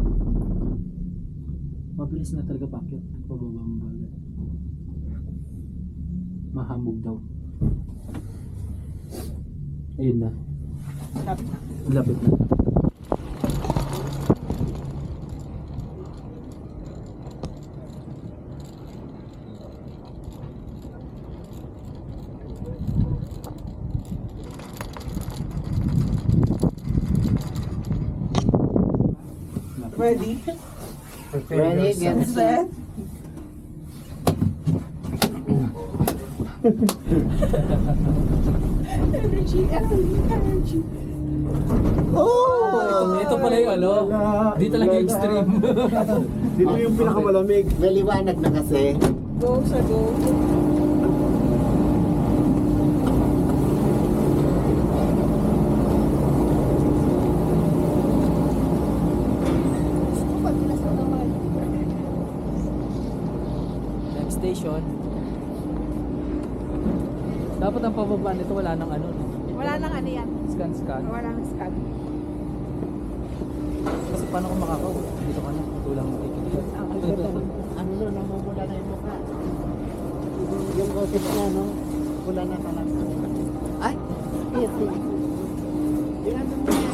Mabilis na talaga packet. Pababa mo bagal. Mahambog daw. Ayun na. Lapit na. Ready? Ready, get set. Energy. Ito pala yung ano. Di talaga extreme. Dito yung pinakamalamig. May liwanag na kasi. Go sa go. Next station. Dapat ang pababa nito wala nang ano. No? Wala nang ano yan. Scan. Wala nang scan. Kasi paano kung makakaw? Dito ka na. Tulang mo ticket. Ano na, namumula na yung mukha. Yung boses niya, no? Pula na talaga. Ay! Ito. Yung ano mo niya.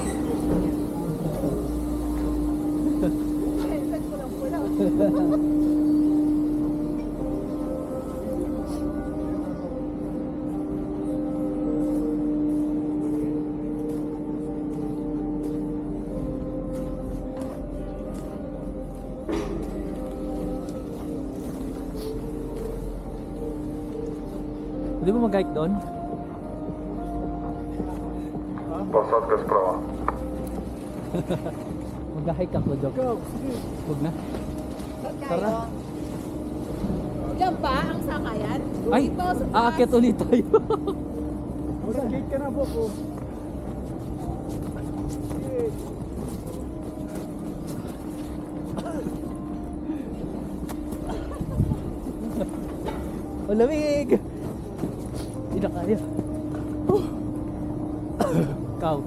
Pwede mo mag-hike doon? Посадка справа. Mag-hike ako, Jok. Huwag na. Tara. Diyan ba ang sakayan? Ay, aakyat ulit tayo. Gate ka na, Boko. Malamig! Hindi na kaya. Cow.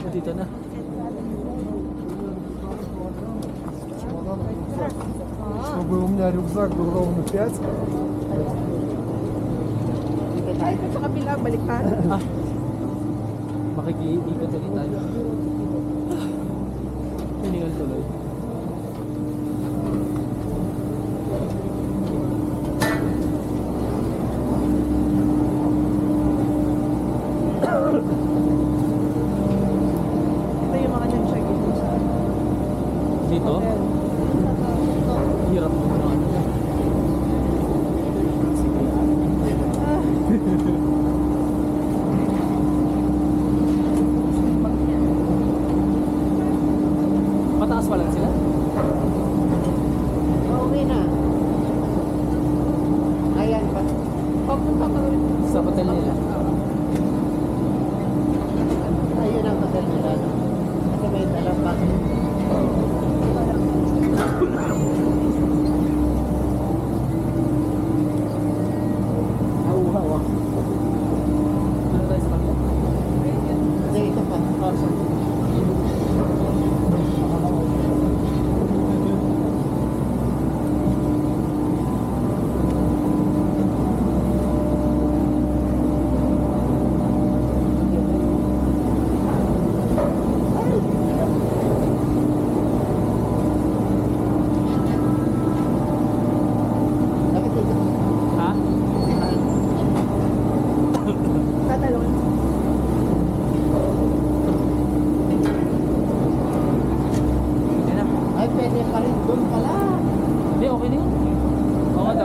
Dito na. Чтобы у меня рюкзак был ровно 5. Ay, sa kabila, baliktad. Makikikot ulit tayo. Hiningal tuloy. Ito yung mga dyan siya dito sa Dito? hotel. Hirap mo na ano. Pataas pa lang sila? Pauwi na. Ayan pa. Pagpunta ka rin. Sa hotel nila. Ayun ang hotel nila. No? Kasi may talapak. Hawa. Ano tayo sa kanila? Kasi ito pa.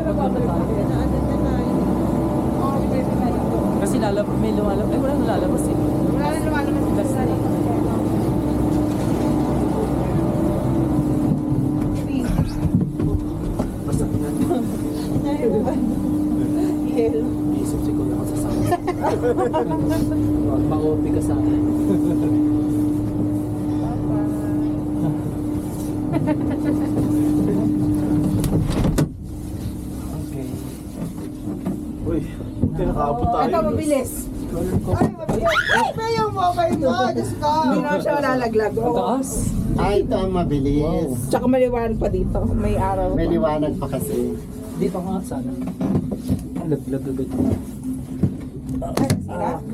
Maglamig tayo. Kasi may lumalabas. Ay, wala nalalabas eh. Wala na lumalabas sa Last sarili. Basta na. Isip si Kuya ko sa sama. Pa-OP ka sa akin. Okay. Uy, buti nakaabot tayo. Ito, mabilis. Ay, mabilis. Ay, pa yung mobile mo. Diyos ko. Hindi na siya lalaglag. Ang taas. Ito ang mabilis. Tsaka maliwanag pa dito. May araw. May liwanag pa kasi. Dito nga sana. Laglag agad.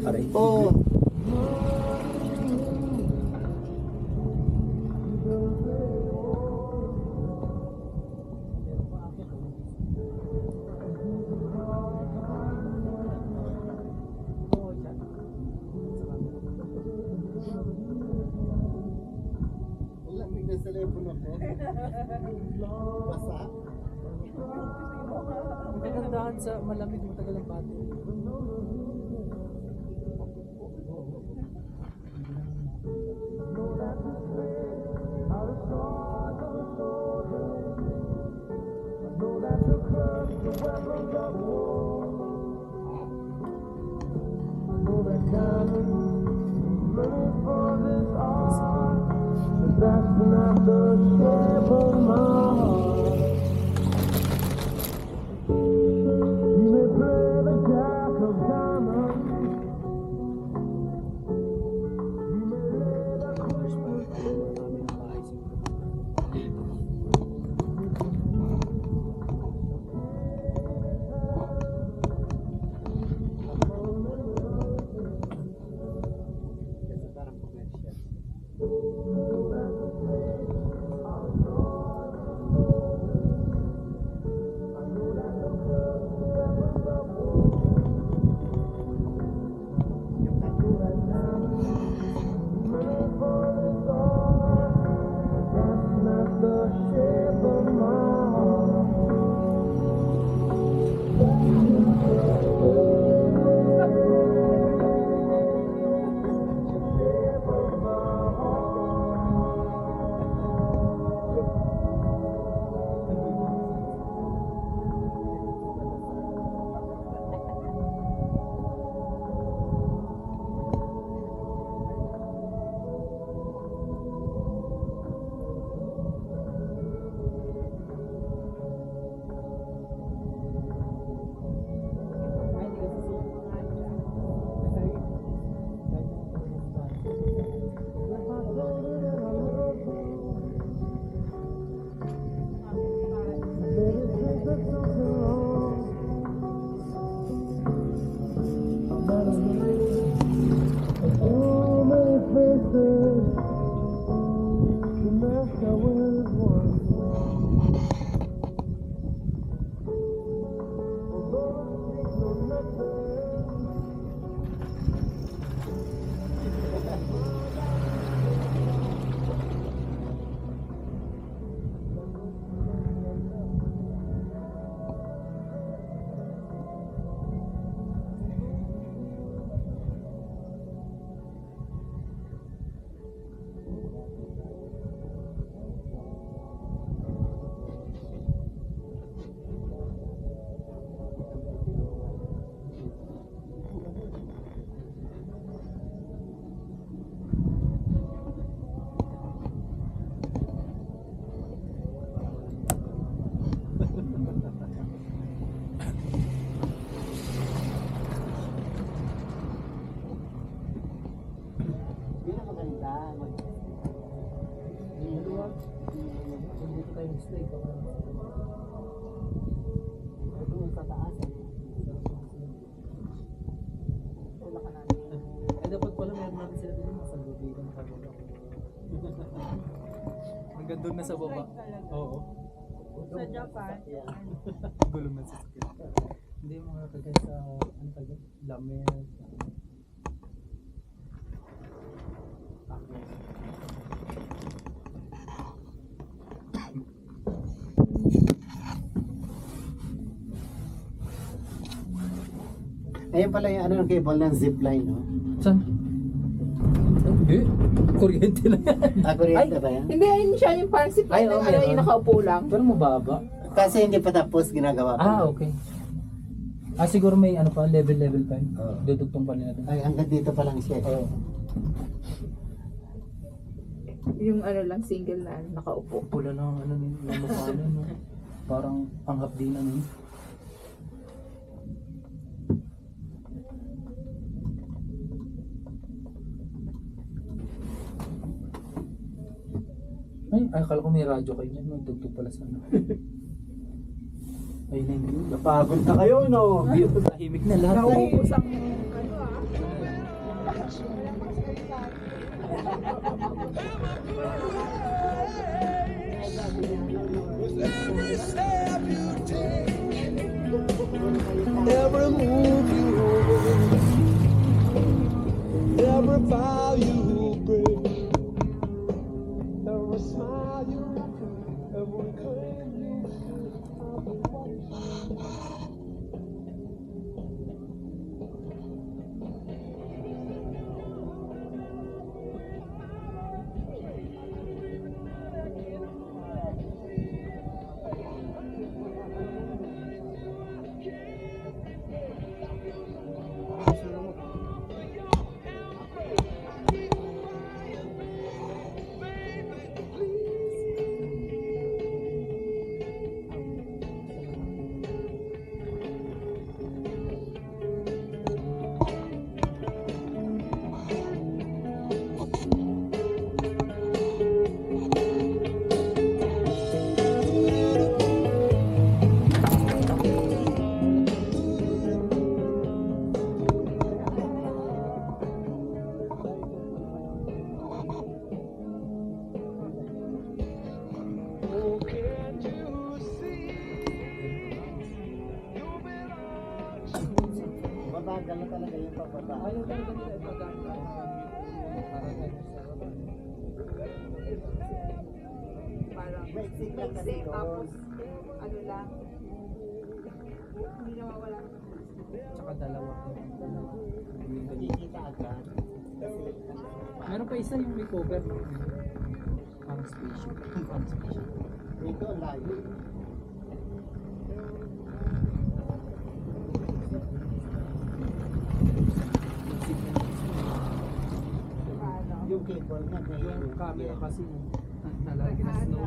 Aray. Oo. Lamig na sa telepono ko. Basa. Magandaan sa malamig matagal ang pati. Dapat pala meron natin sila dito sa lubigan sa baba. Hanggang doon na sa baba. Oo. Sa Japan. Gulong na sa sakit. Hindi mga kagay sa ano tayo? Lamer. Ayun pala yung ano, cable ng zipline, no? Saan? Hindi. Kuryente lang yan. Kuryente ba yan? Hindi, ayun siya yung parang si Ay, oo, ano, yung meron. nakaupo lang. Pero mababa. Kasi hindi pa tapos, ginagawa pa. Okay. Siguro may ano pa, level pa yun. Oo. Dudugtong pa nila doon. Ay, hanggang dito pa lang siya. Oo. Yung ano lang, single na nakaupo. Pula lang ano nila, ng mukha nila, no? Parang anghap din ano. Ay, akala ko may radyo kayo niyan, magtugtog pala sa ano. Ayun na yun. Napagod na kayo, no? Tahimik na lahat. Nauubos ang ano Every move you make, every vow you break, every smile you make, every claim you Mabagal na talaga yung pababa. Ayaw talaga nila ipaganda. parang Basic lang kasi basic, yun. tapos ano lang. Hindi nawawala. Tsaka dalawa. Nakikita agad. Meron pa isa yung may cover. Parang spaceship. Parang spaceship. Ito, layo. Yung cable na may Yung camera kasi nalagay na snow.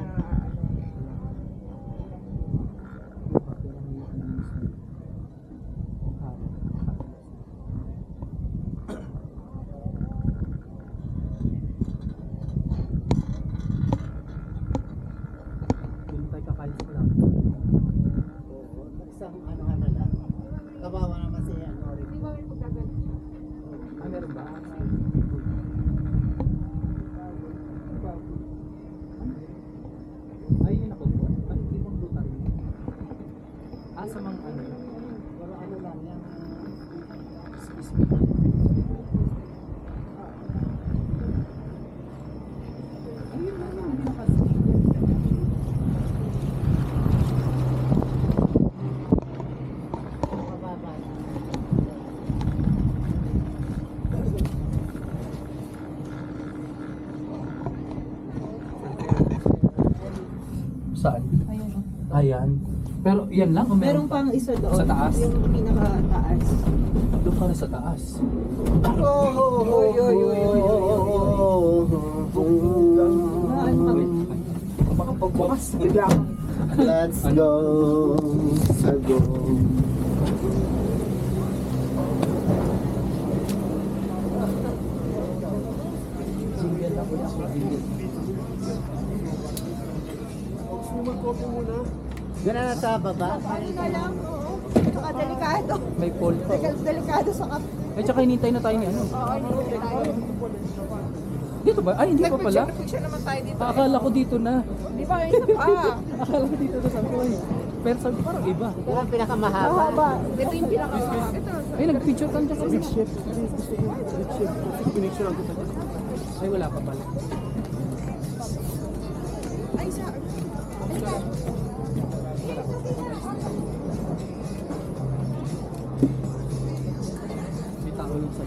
Doon tayo kakain sa lang. isang ano na lang. Kawawa naman si ano rin. Hindi ba may pagkagal? Meron ba? Ay, yun ako po. Ay, hindi pang lutar yun. Sa mga ano. Pero ano lang yan. Ayun lang yung binakasi. Mababa. Saan? Ayun. Ayan. Pero yan lang o Meron meron pa? pang isa doon. Sa taas? Yung pinaka-taas. Doon ka na sa taas. Baka pagbukas. Let's go. Sago. Gana na sa baba. Ano na lang, oo. Saka delikado. May pole pa. Oh. Delikado sa kap. Ay, tsaka hinintay na tayo ni ano. Oo, hindi tayo. Dito ba? Ay, hindi pa pala. Nagpicture naman tayo dito. Akala ko dito na. Di ba? Isa pa. Akala ko dito na sa Koy. Pero sabi parang iba. Ito ang pinakamahaba. Ito yung pinaka. Ito. Ay, nag-picture ka dyan kasi. Pinicture lang kita. Ay, wala pa pala. Ay, sa.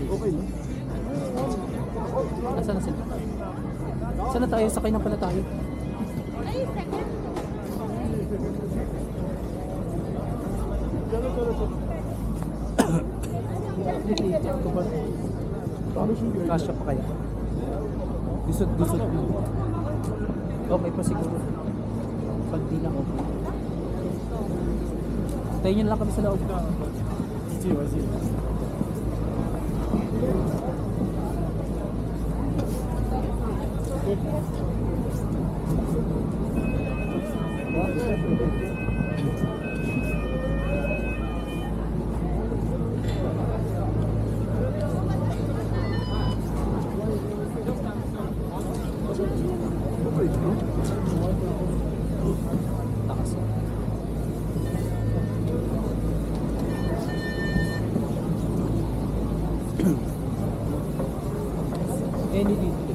Okay na. Nasaan na sila? Saan na tayo? Sakay na pala tayo. Check ko pa. Kasya pa kaya? Gusot mo. Okay pa siguro. Pag di lang okay. Tayo nyo lang kami sa loob. Sige. Takas. Any dito.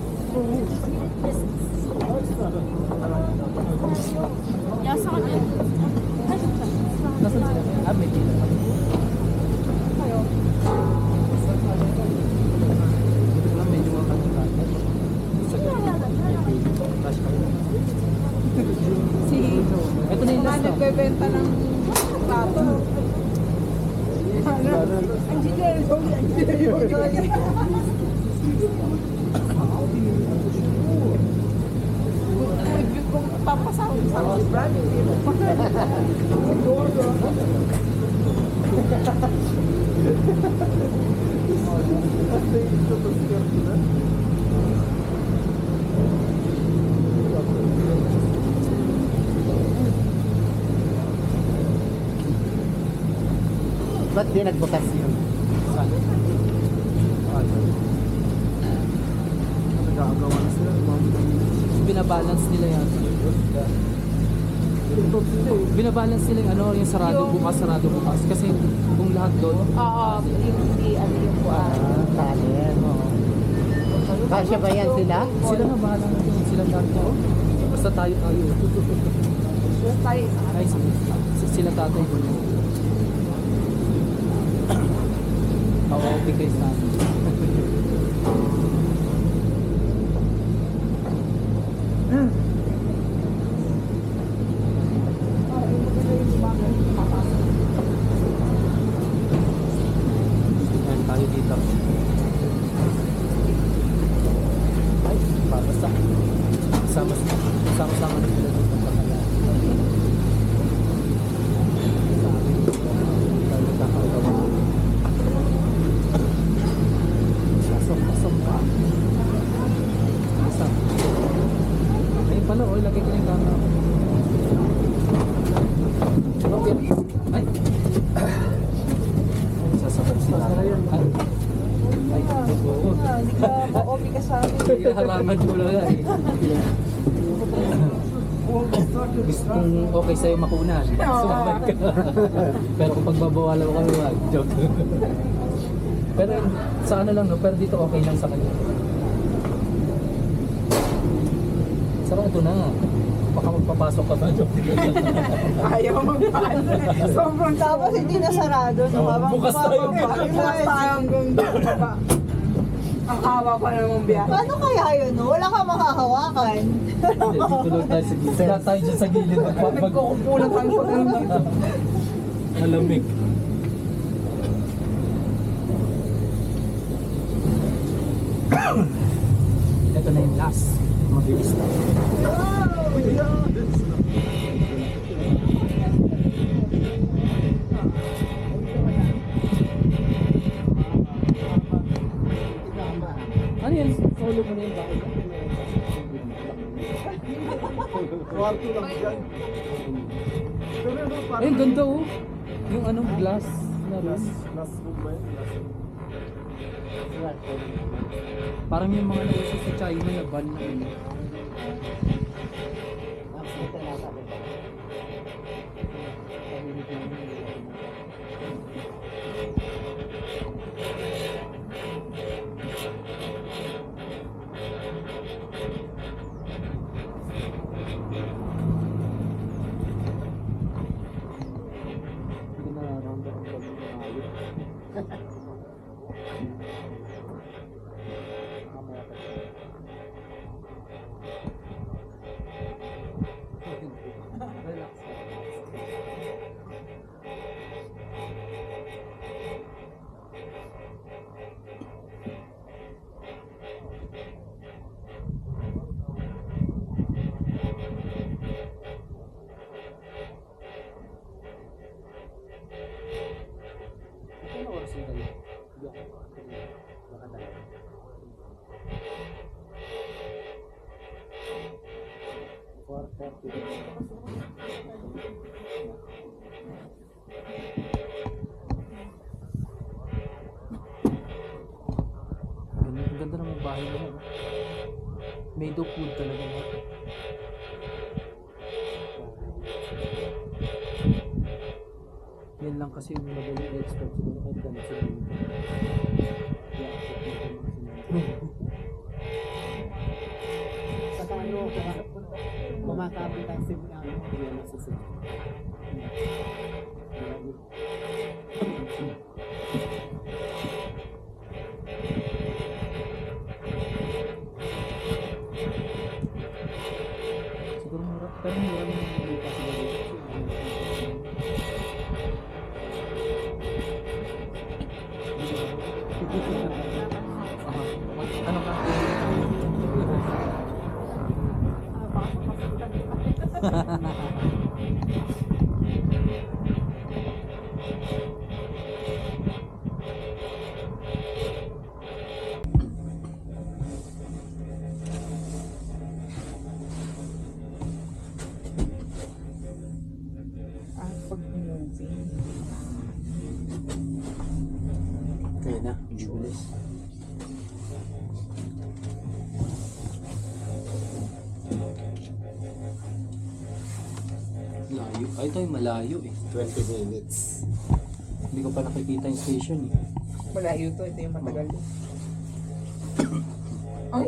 Nasaan sila? May dito. Dito lang medyo makakalimutan. Cash pa yun. Ito na yung last na. Nagbebenta ng plato. Engineer Jolie. Kung papasahod sa brand, hindi mo pa. Ba't di nagbukas yun? Nagagawa na sila. Binabalance nila yan. Binabalance nila yung ano, yung sarado bukas. Kasi kung lahat doon, Oo, yung hindi, ano yung kuwan. Talent. Kasya ba yan sila? sila na bahala na doon. Sila tayo. Basta tayo. Tayo. Ay, sila tatay ko. Oo, bigay sa amin. Ayan, tayo dito. Ay, basta. Sama-sama na sila dito sa kanya. Tayo kakagawa. Pasok pa. Pasok. Ayun pala, lagay ko na yung camera ko. Okay. Ay! Sasakot sila. Ay! Oo. Hindi ka ma-opi ka sa amin. Harangan mo lang yan. Gusto kong okay sa'yo makunan. Sumabay ka. Pero kung pagbabawalan ko kami, wag. Joke. Pero sa ano lang, no? Pero dito okay lang sa kanya. Sarado na. Baka magpapasok ka ba? Joke. Ayaw magpaan. Sobrang Tapos hindi na sarado. No? Habang bukas tayo. bukas tayo hanggang baba. Ang hawa pa namang biyahe. Paano kaya yun? No? Wala kang makahawakan. Dito lang tayo sa gilid. Sila tayo dyan sa gilid. Nagkukupulan tayo pag ano dito. Malamig. Ito na yung last. Mabilis na. Ano yan? Solo mo na yung bakit? Kwarto lang dyan. Pero ano, parang... Eh, ganda oh. Yung anong glass na rin. Last room ba yun? Parang yung mga nauso sa China na ban na yun. Hindi na round up ang pag-ayos. personal. Hindi ako baka talaga. Ang ganda ng bahay nila. No? Made of wood talaga. No? Yan lang kasi yung magaling expert siguro kahit ganun sa dito. Saka ano, kumakapit ang sim na ano, yan sa sim. Siguro mura, pero mura naman yung lupa siguro dito. Ano ka? Pag moving. Kaya na, Jules. Layo. Ay, ito yung malayo eh. 20 minutes. Hindi ko pa nakikita yung station eh. Malayo to, ito yung matagal. Ay,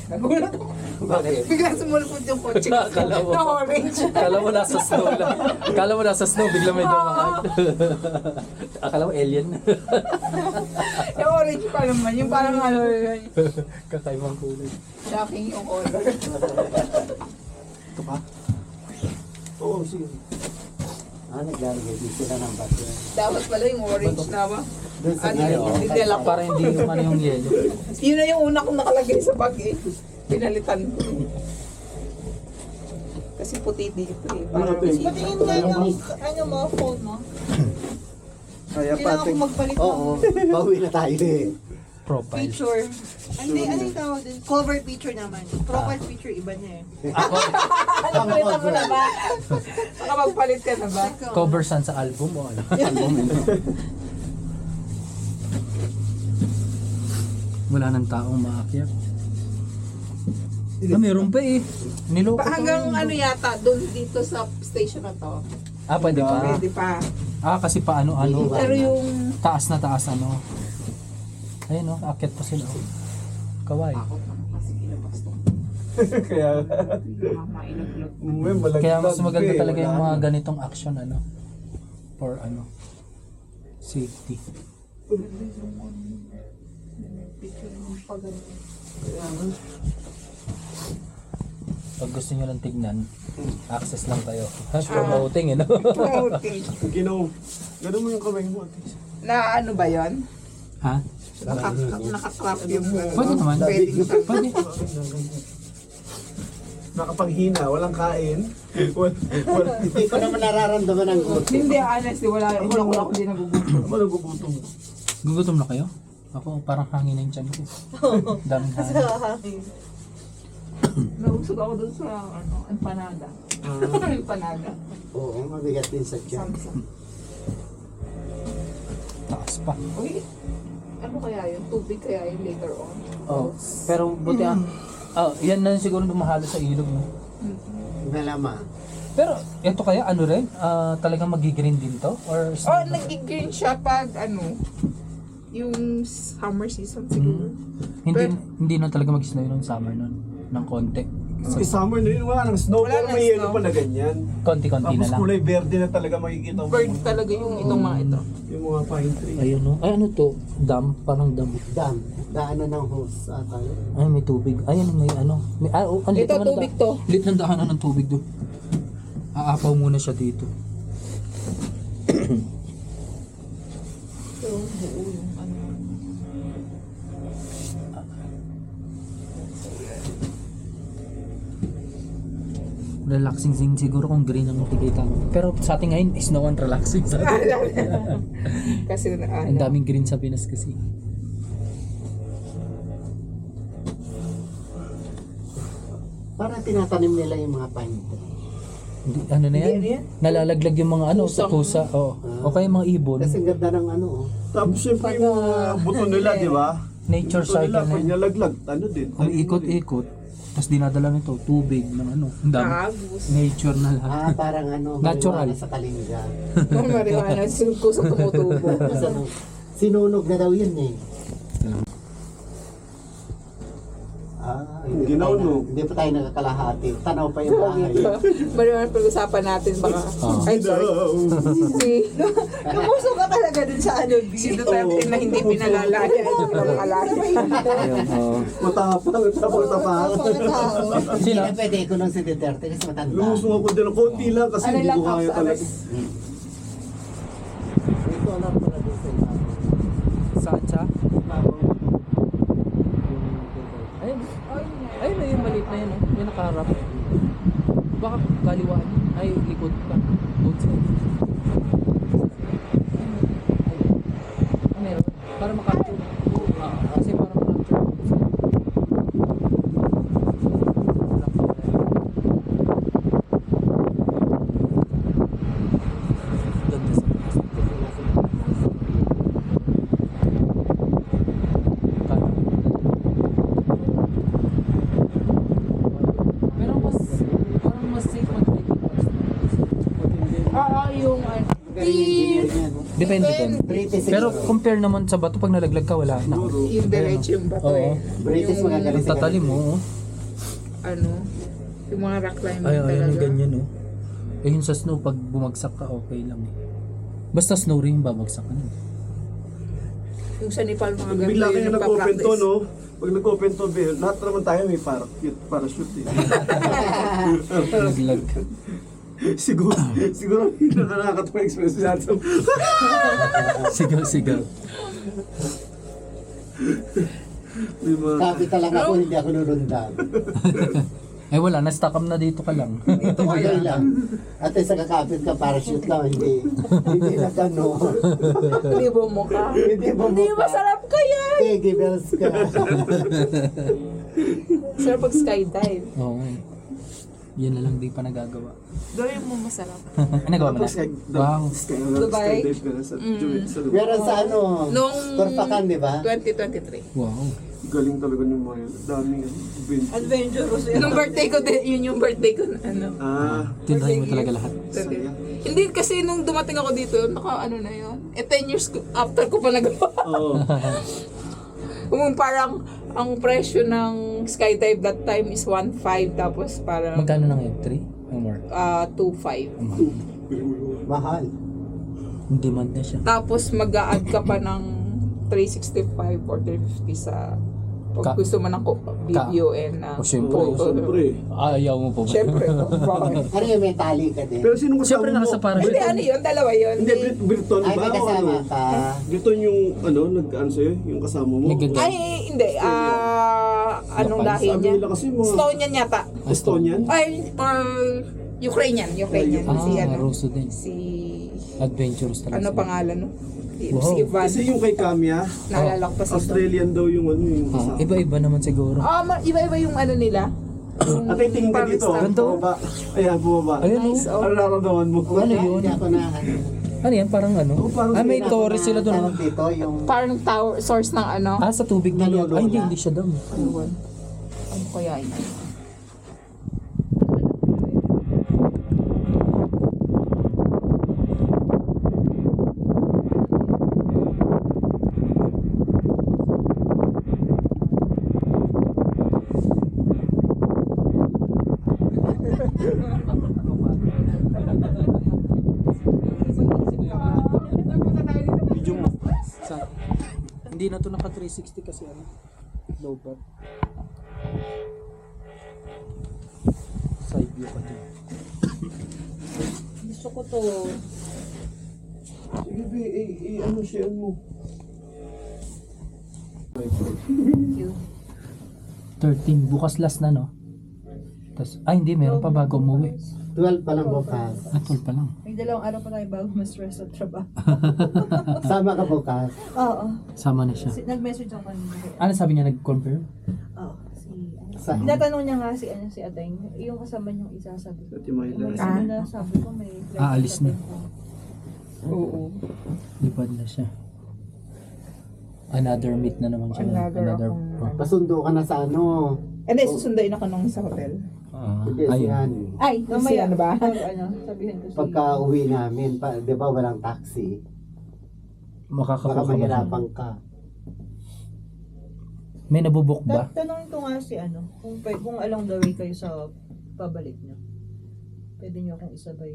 nagulat ako. Bakit? Bigla sumulpot yung kotse. Kala mo. Na orange. Kala mo nasa snow lang. Kala mo nasa snow, bigla may dumaan. Akala mo alien. Yung orange pa naman, yung parang ano, Kakaibang kulay. shocking yung color. Ito pa? Oo, sige. Naglalagay din sila ng bato. Dapat pala yung orange na ba? Doon sa Ano ngayon. yung dinala ko? Para hindi yung ano yung yellow. Yun na yung una kong nakalagay sa bag eh. Pinalitan ko. Kasi puti dito eh. Parang Patingin nga ng ano mo, phone mo. Kaya Kailangan pati. ko magpalit Oo, pauwi na tayo eh. Profile. picture. Hindi, ano yung tawag din? Cover picture naman. Profile picture, iba niya eh. Nakalitan mo na ba? Baka magpalit ka na ba? Cover saan sa album o ano? Album yun. Wala nang taong maakyat. Meron pa eh. Niloko pa. Hanggang ano yata, doon dito sa station na to. Pwede pa. Pwede pa. Kasi pa ano. Pero yung Taas na taas ano. Ayun no, akyat pa sila. Oh. Kaway. kasi kinabas to. Kaya, Mamailaglag. Kaya mas maganda talaga yung mga ganitong action ano. For ano. Safety. Picture mo pa ganun. Pag gusto nyo lang tignan, access lang kayo. Promoting no? Okay. Ganun mo yung kamay mo. Na ano ba yon? Ha? Nakatrap yung Pwede naman. Pwede. Nakapaghina, walang kain. Hindi ko naman nararamdaman ang gusto. Hindi, honestly, wala ako din nagugutom. Ano nagugutom? Gugutom na kayo? Ako parang hangin na yung tiyan ko. Daming hangin. Nabusog ako dun sa empanada. Empanada. Oo, mabigat din sa tiyan. Samsung. Taas pa. Uy, ano kaya yun? Tubig kaya yun later on? Oh, pero buti yan na siguro dumahalo sa ilog no. Malamang. Pero ito kaya ano rin? Talagang magigreen din to or Oh, nag-green siya pag ano, yung summer season siguro. hindi na talaga mag-snow yun ng summer nun ng konti. Kasi summer na yun, wala nang snow, Wala pero nang may yelo snow. pa na ganyan. Konti-konti na Tapos lang. kulay verde na talaga makikita mo. Bird talaga yung itong mga ito. Yung mga pine tree. Ayun no. Ay ano to? Dam, parang dam. Dam. Daanan ng hose ata yun. Ay may tubig. Ayun may ano. May ang lit Ito, naman ng tubig to. Lit ng daanan ng tubig do. Aapaw muna siya dito. So, buo yung ano. Relaxing din siguro kung green ang makikita mo. Pero sa atin ngayon is no one relaxing sa atin. Kasi Ang daming green sa Pinas kasi. Parang tinatanim nila yung mga pine tree. Hindi, ano na yan? Nalalaglag yung mga ano, sa kusa. Oo. O kaya mga ibon. Kasi ang ganda ng ano. Tapos syempre yung mga buto nila, di ba? Nature Buto nila, cycle na pag yan. nalaglag, ano din. Kung ikot-ikot, tapos dinadala nito, tubig ng ano. Ang dami. Agos. Nature na lahat. Ah, parang ano, Natural. marijuana sa kalinga. Marijuana, kusang tumutubo. Kasi ano, sinunog na daw yun eh. Ginaunog. Hindi pa tayo nakakalahati. Tanaw pa yung bahay. Marijuana, pag-usapan natin baka. Ay, sorry. Si, Lumuso ka talaga dun sa ano, B. si Duterte na hindi pinalalaya. Hindi pinalalaya. Ayun, oo. Matapang tapakan. Hindi na pwede ko nung si Duterte kasi matanda. Lumusong ako din ng konti lang kasi Ano hindi lang, ko kaya house talaga. arrest. Ito alam ko na din sa ibabaw. Saan siya? Ayun. Ayun na yung maliit na yun. Oh. Yung nakaharap. Baka kaliwaan. Ay, likod ka. Both sides. Ay, meron. Para makapture. Kasi para makapture. Ganda sa pero mas parang mas safe mag-hiking. Oo, yung Engineer niya, no? Depende din. British Pero compare naman sa bato, pag nalaglag ka, wala na. yung diretso yung bato Oo. eh. British magagaling sa Tatalim mo. Ano, yung mga rock climbing Ay, ayun talaga. yung ganyan, no. Eh, yun sa snow, pag bumagsak ka, okay lang. Eh. Basta snow ring, babagsak ka na. Yung sa Nepal, mga Pag ganito bigla kayo yung nag-open to, nagpa-practice. no? Pag nag-open to, lahat naman tayo may parachute eh. Naglag. siguro hindi na nakakatawa express natin. Sigaw. May mga... Sabi talaga ako, hindi ako nurundan. Eh wala, na-stuck up na dito ka lang. Ito okay lang. At sa kakapit ka, parachute lang, hindi na gano. Hindi mo ka. Hindi mo Hindi masarap kaya. Peggy bells ka. Sarap pag skydive. Oo. Yan na lang, di pa nagagawa. Gawin mo masarap. Ay, nagawa mo na? Wow. Dubai? Skydive ka na sa Dubai. Meron sa ano, Nung Torpakan, di ba? 2023. Wow. Galing talaga ng mga yun. Daming adventure. Adventurous. Nung birthday ko din, yun yung birthday ko na ano. Tinrahin mo talaga lahat. Hindi kasi nung dumating ako dito, ano na yun. 10 years after ko pa nagawa. Oo. Parang ang presyo ng skydive that time is 1.5 tapos parang Magkano ng F3? Or more? 2.5. Mahal. Yung demand na siya. Tapos mag-a-add ka pa ng 365 or 350 sa pag gusto mo ng video and O syempre. Siyempre. Ayaw mo po ba? syempre. Bakit? Ano yung may tali ka din? Pero sino kasama Syempre mo? nasa parachute. Hindi, ano yun? Dalawa yun. Hindi, Briton Ay, ba? may O kasama ano? ka. Briton yung, nag-ano sa'yo? Yung kasama mo? Nag- Ay, hindi. Anong lahi Sabi niya? nila kasi mga... Estonian yata. Estonian? Ay, Ukrainian. Si ano? Russo din. Si... Adventurous talaga. Ano sila. pangalan no? Wow. Si Ivan. Kasi yung kay Kamya, Naalala ko pa si Ivan. Australian daw yung ano yung kasama. Iba-iba naman siguro. Iba-iba yung ano nila. At ay tingin ka dito. Ganito. Bumaba. Ayan, bumaba. Ayun, Nice, oh. Ano nararamdaman mo? Ano yun? Hindi ako na Ano yan? Parang ano? parang May torres sila doon. Tawag dito, yung... Parang tower, source ng ano. Sa tubig na yun. Ay, hindi siya daw. Ano kaya yun? Video mo. Hindi na to naka 360 kasi ano. Low bar. Side view pa to. Gusto ko to. Sige, ano siya mo? 13. Bukas last na, no? Hindi, meron pa bago umuwi. 12 pa lang bukas. 12 pa lang. May 2 araw pa tayo bago ma-stress sa trabaho. Sama ka bukas. Oo. Sama na siya. Nag-message ako kanina. Ano sabi niya, nag-confirm? Oo. Saan? Tinatanong niya nga si Ateng, yung kasama niyong isa sabi ko. Sabi ko may Aalis na. Oo. Lipad na siya. Another meet na naman siya. Another Pasundo ka na sa ano. Hindi, susunduin ako nung sa hotel. Hindi si ayun. Hani. Ay, mamaya. ano ba? Sabihin ko Pagka uwi namin, di ba walang taxi? Baka Makakakuha ka ba? mahirapan ka. May nabubuk ba? Tanongin ko nga si kung along the way kayo sa pabalik niyo. Pwede niyo akong isabay.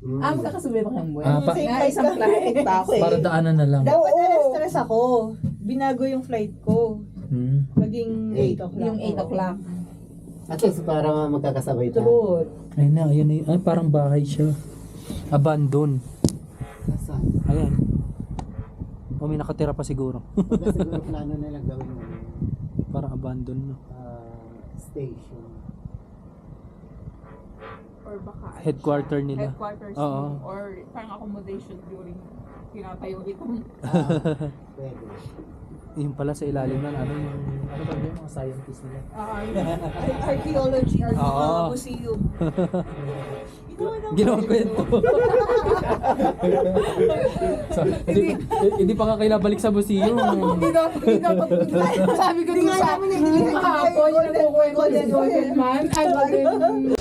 Magkakasabay ba kayong buwan? Isang flight pa ako Para daanan na lang. Dapat na-stress ako. Binago yung flight ko. Naging 8 o'clock. Yung 8 o'clock. At least para magkakasabay tayo. True. Ayun na, ayun na. Ay, parang bahay siya. Abandon. Saan? Ayan. O, may nakatira pa siguro. Baka siguro plano nila gawin mo. Parang abandon na. Station. Or baka Headquarter nila. headquarters Oo. or parang accommodation during tinatayo itong Pwede. Yung pala sa ilalim na, ano ba yung mga scientist nila? Archaeology, Oo. museum. Ginawang kwento. So, hindi pa ka kailangan balik sa museum. Hindi dapat sabi ko dun sa kahapon yung nagkukwento si Golden Man ay Golden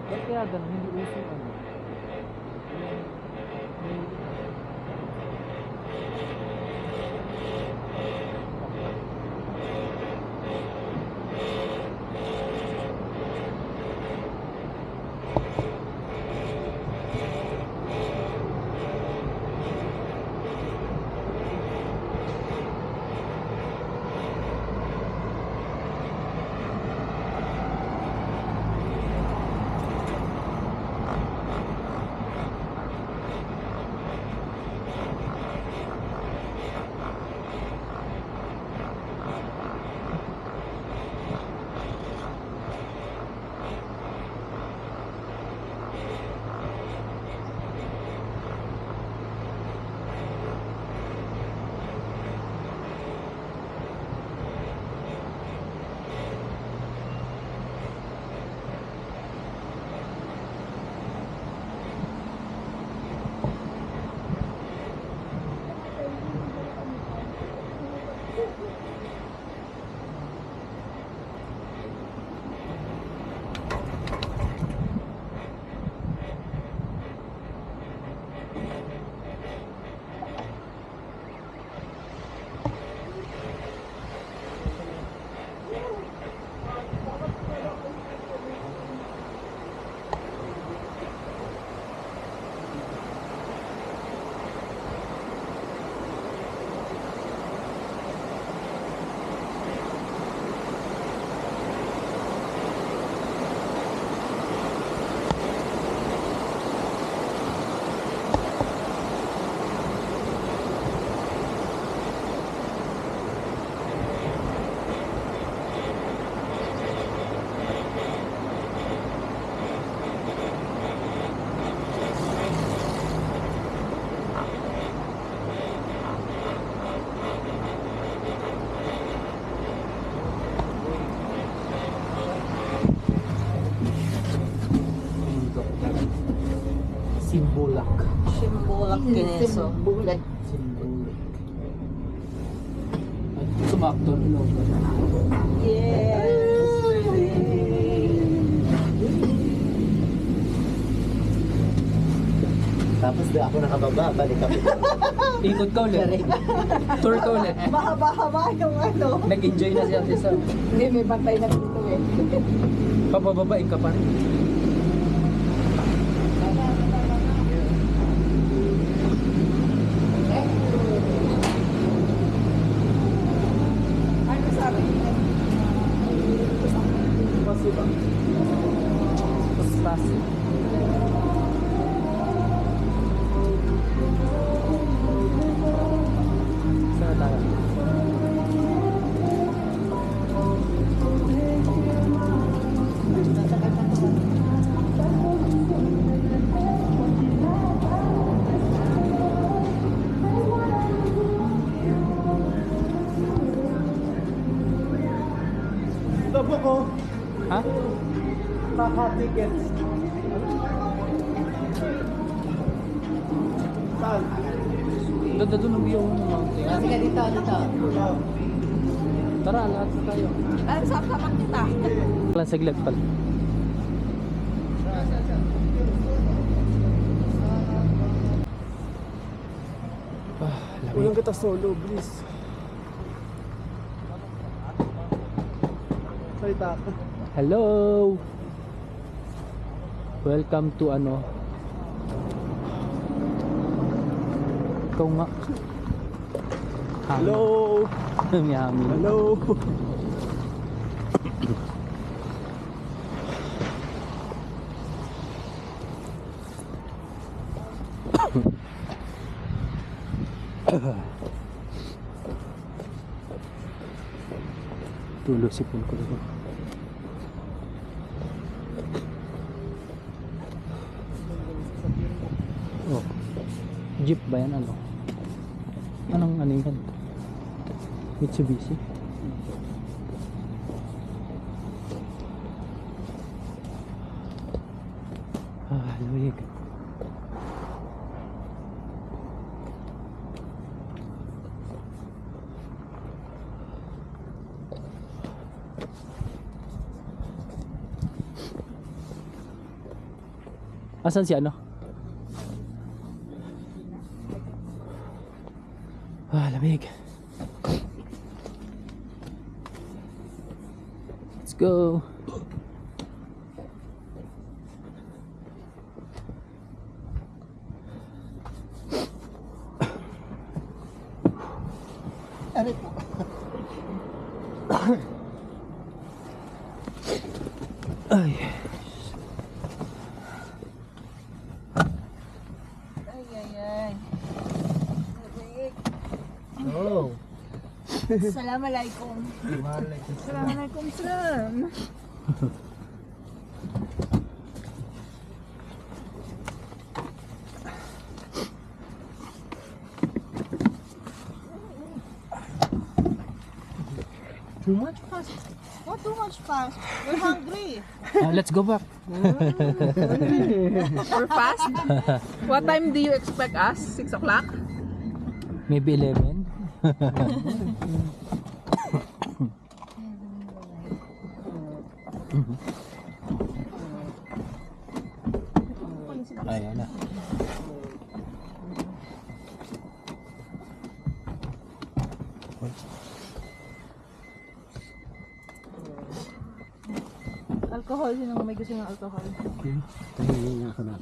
Ba't kaya ganun? Hindi uso ano? Simbolak. Simbolak Kineso. Bulat. Simbolak. At sumaktor logo. Yes! Tapos di ako nakababa, balik ako. Ikot ka ulit. Tour ka ulit. Mahaba-haba yung ano. Nag-enjoy na si Ate Sam. Hindi, may bantay na dito eh. Papababain ka pa rin. Ano sabi niya? Pasi. Saan tayo? Tabo ko. Ha? Naka-tickets. Saan? Ganda doon ang view ng mountain. Sige, dito. Tara, lahat na tayo. Ano, sama kita? Lang saglit pala. Ulang kita solo, please. Salita ka. Hello! Welcome to ano? Ikaw nga. Hello! Yummy. Hello! Tulo si Pul ko dito. Oh. Jeep ba yan? Ano? Anong ano yan? Mitsubishi? Ah, lamig. Asan si ano? Ah, lamig. Let's go. Aray po. Ay. Oh. Assalamualaikum. Assalamualaikum, salam. Too much fast. Not too much fast. We're hungry. Let's go back. We're fast. What time do you expect us? 6 o'clock? Maybe 11. Ayan na. Alcohol, sino may gusto ng alcohol? Tayo na ako na.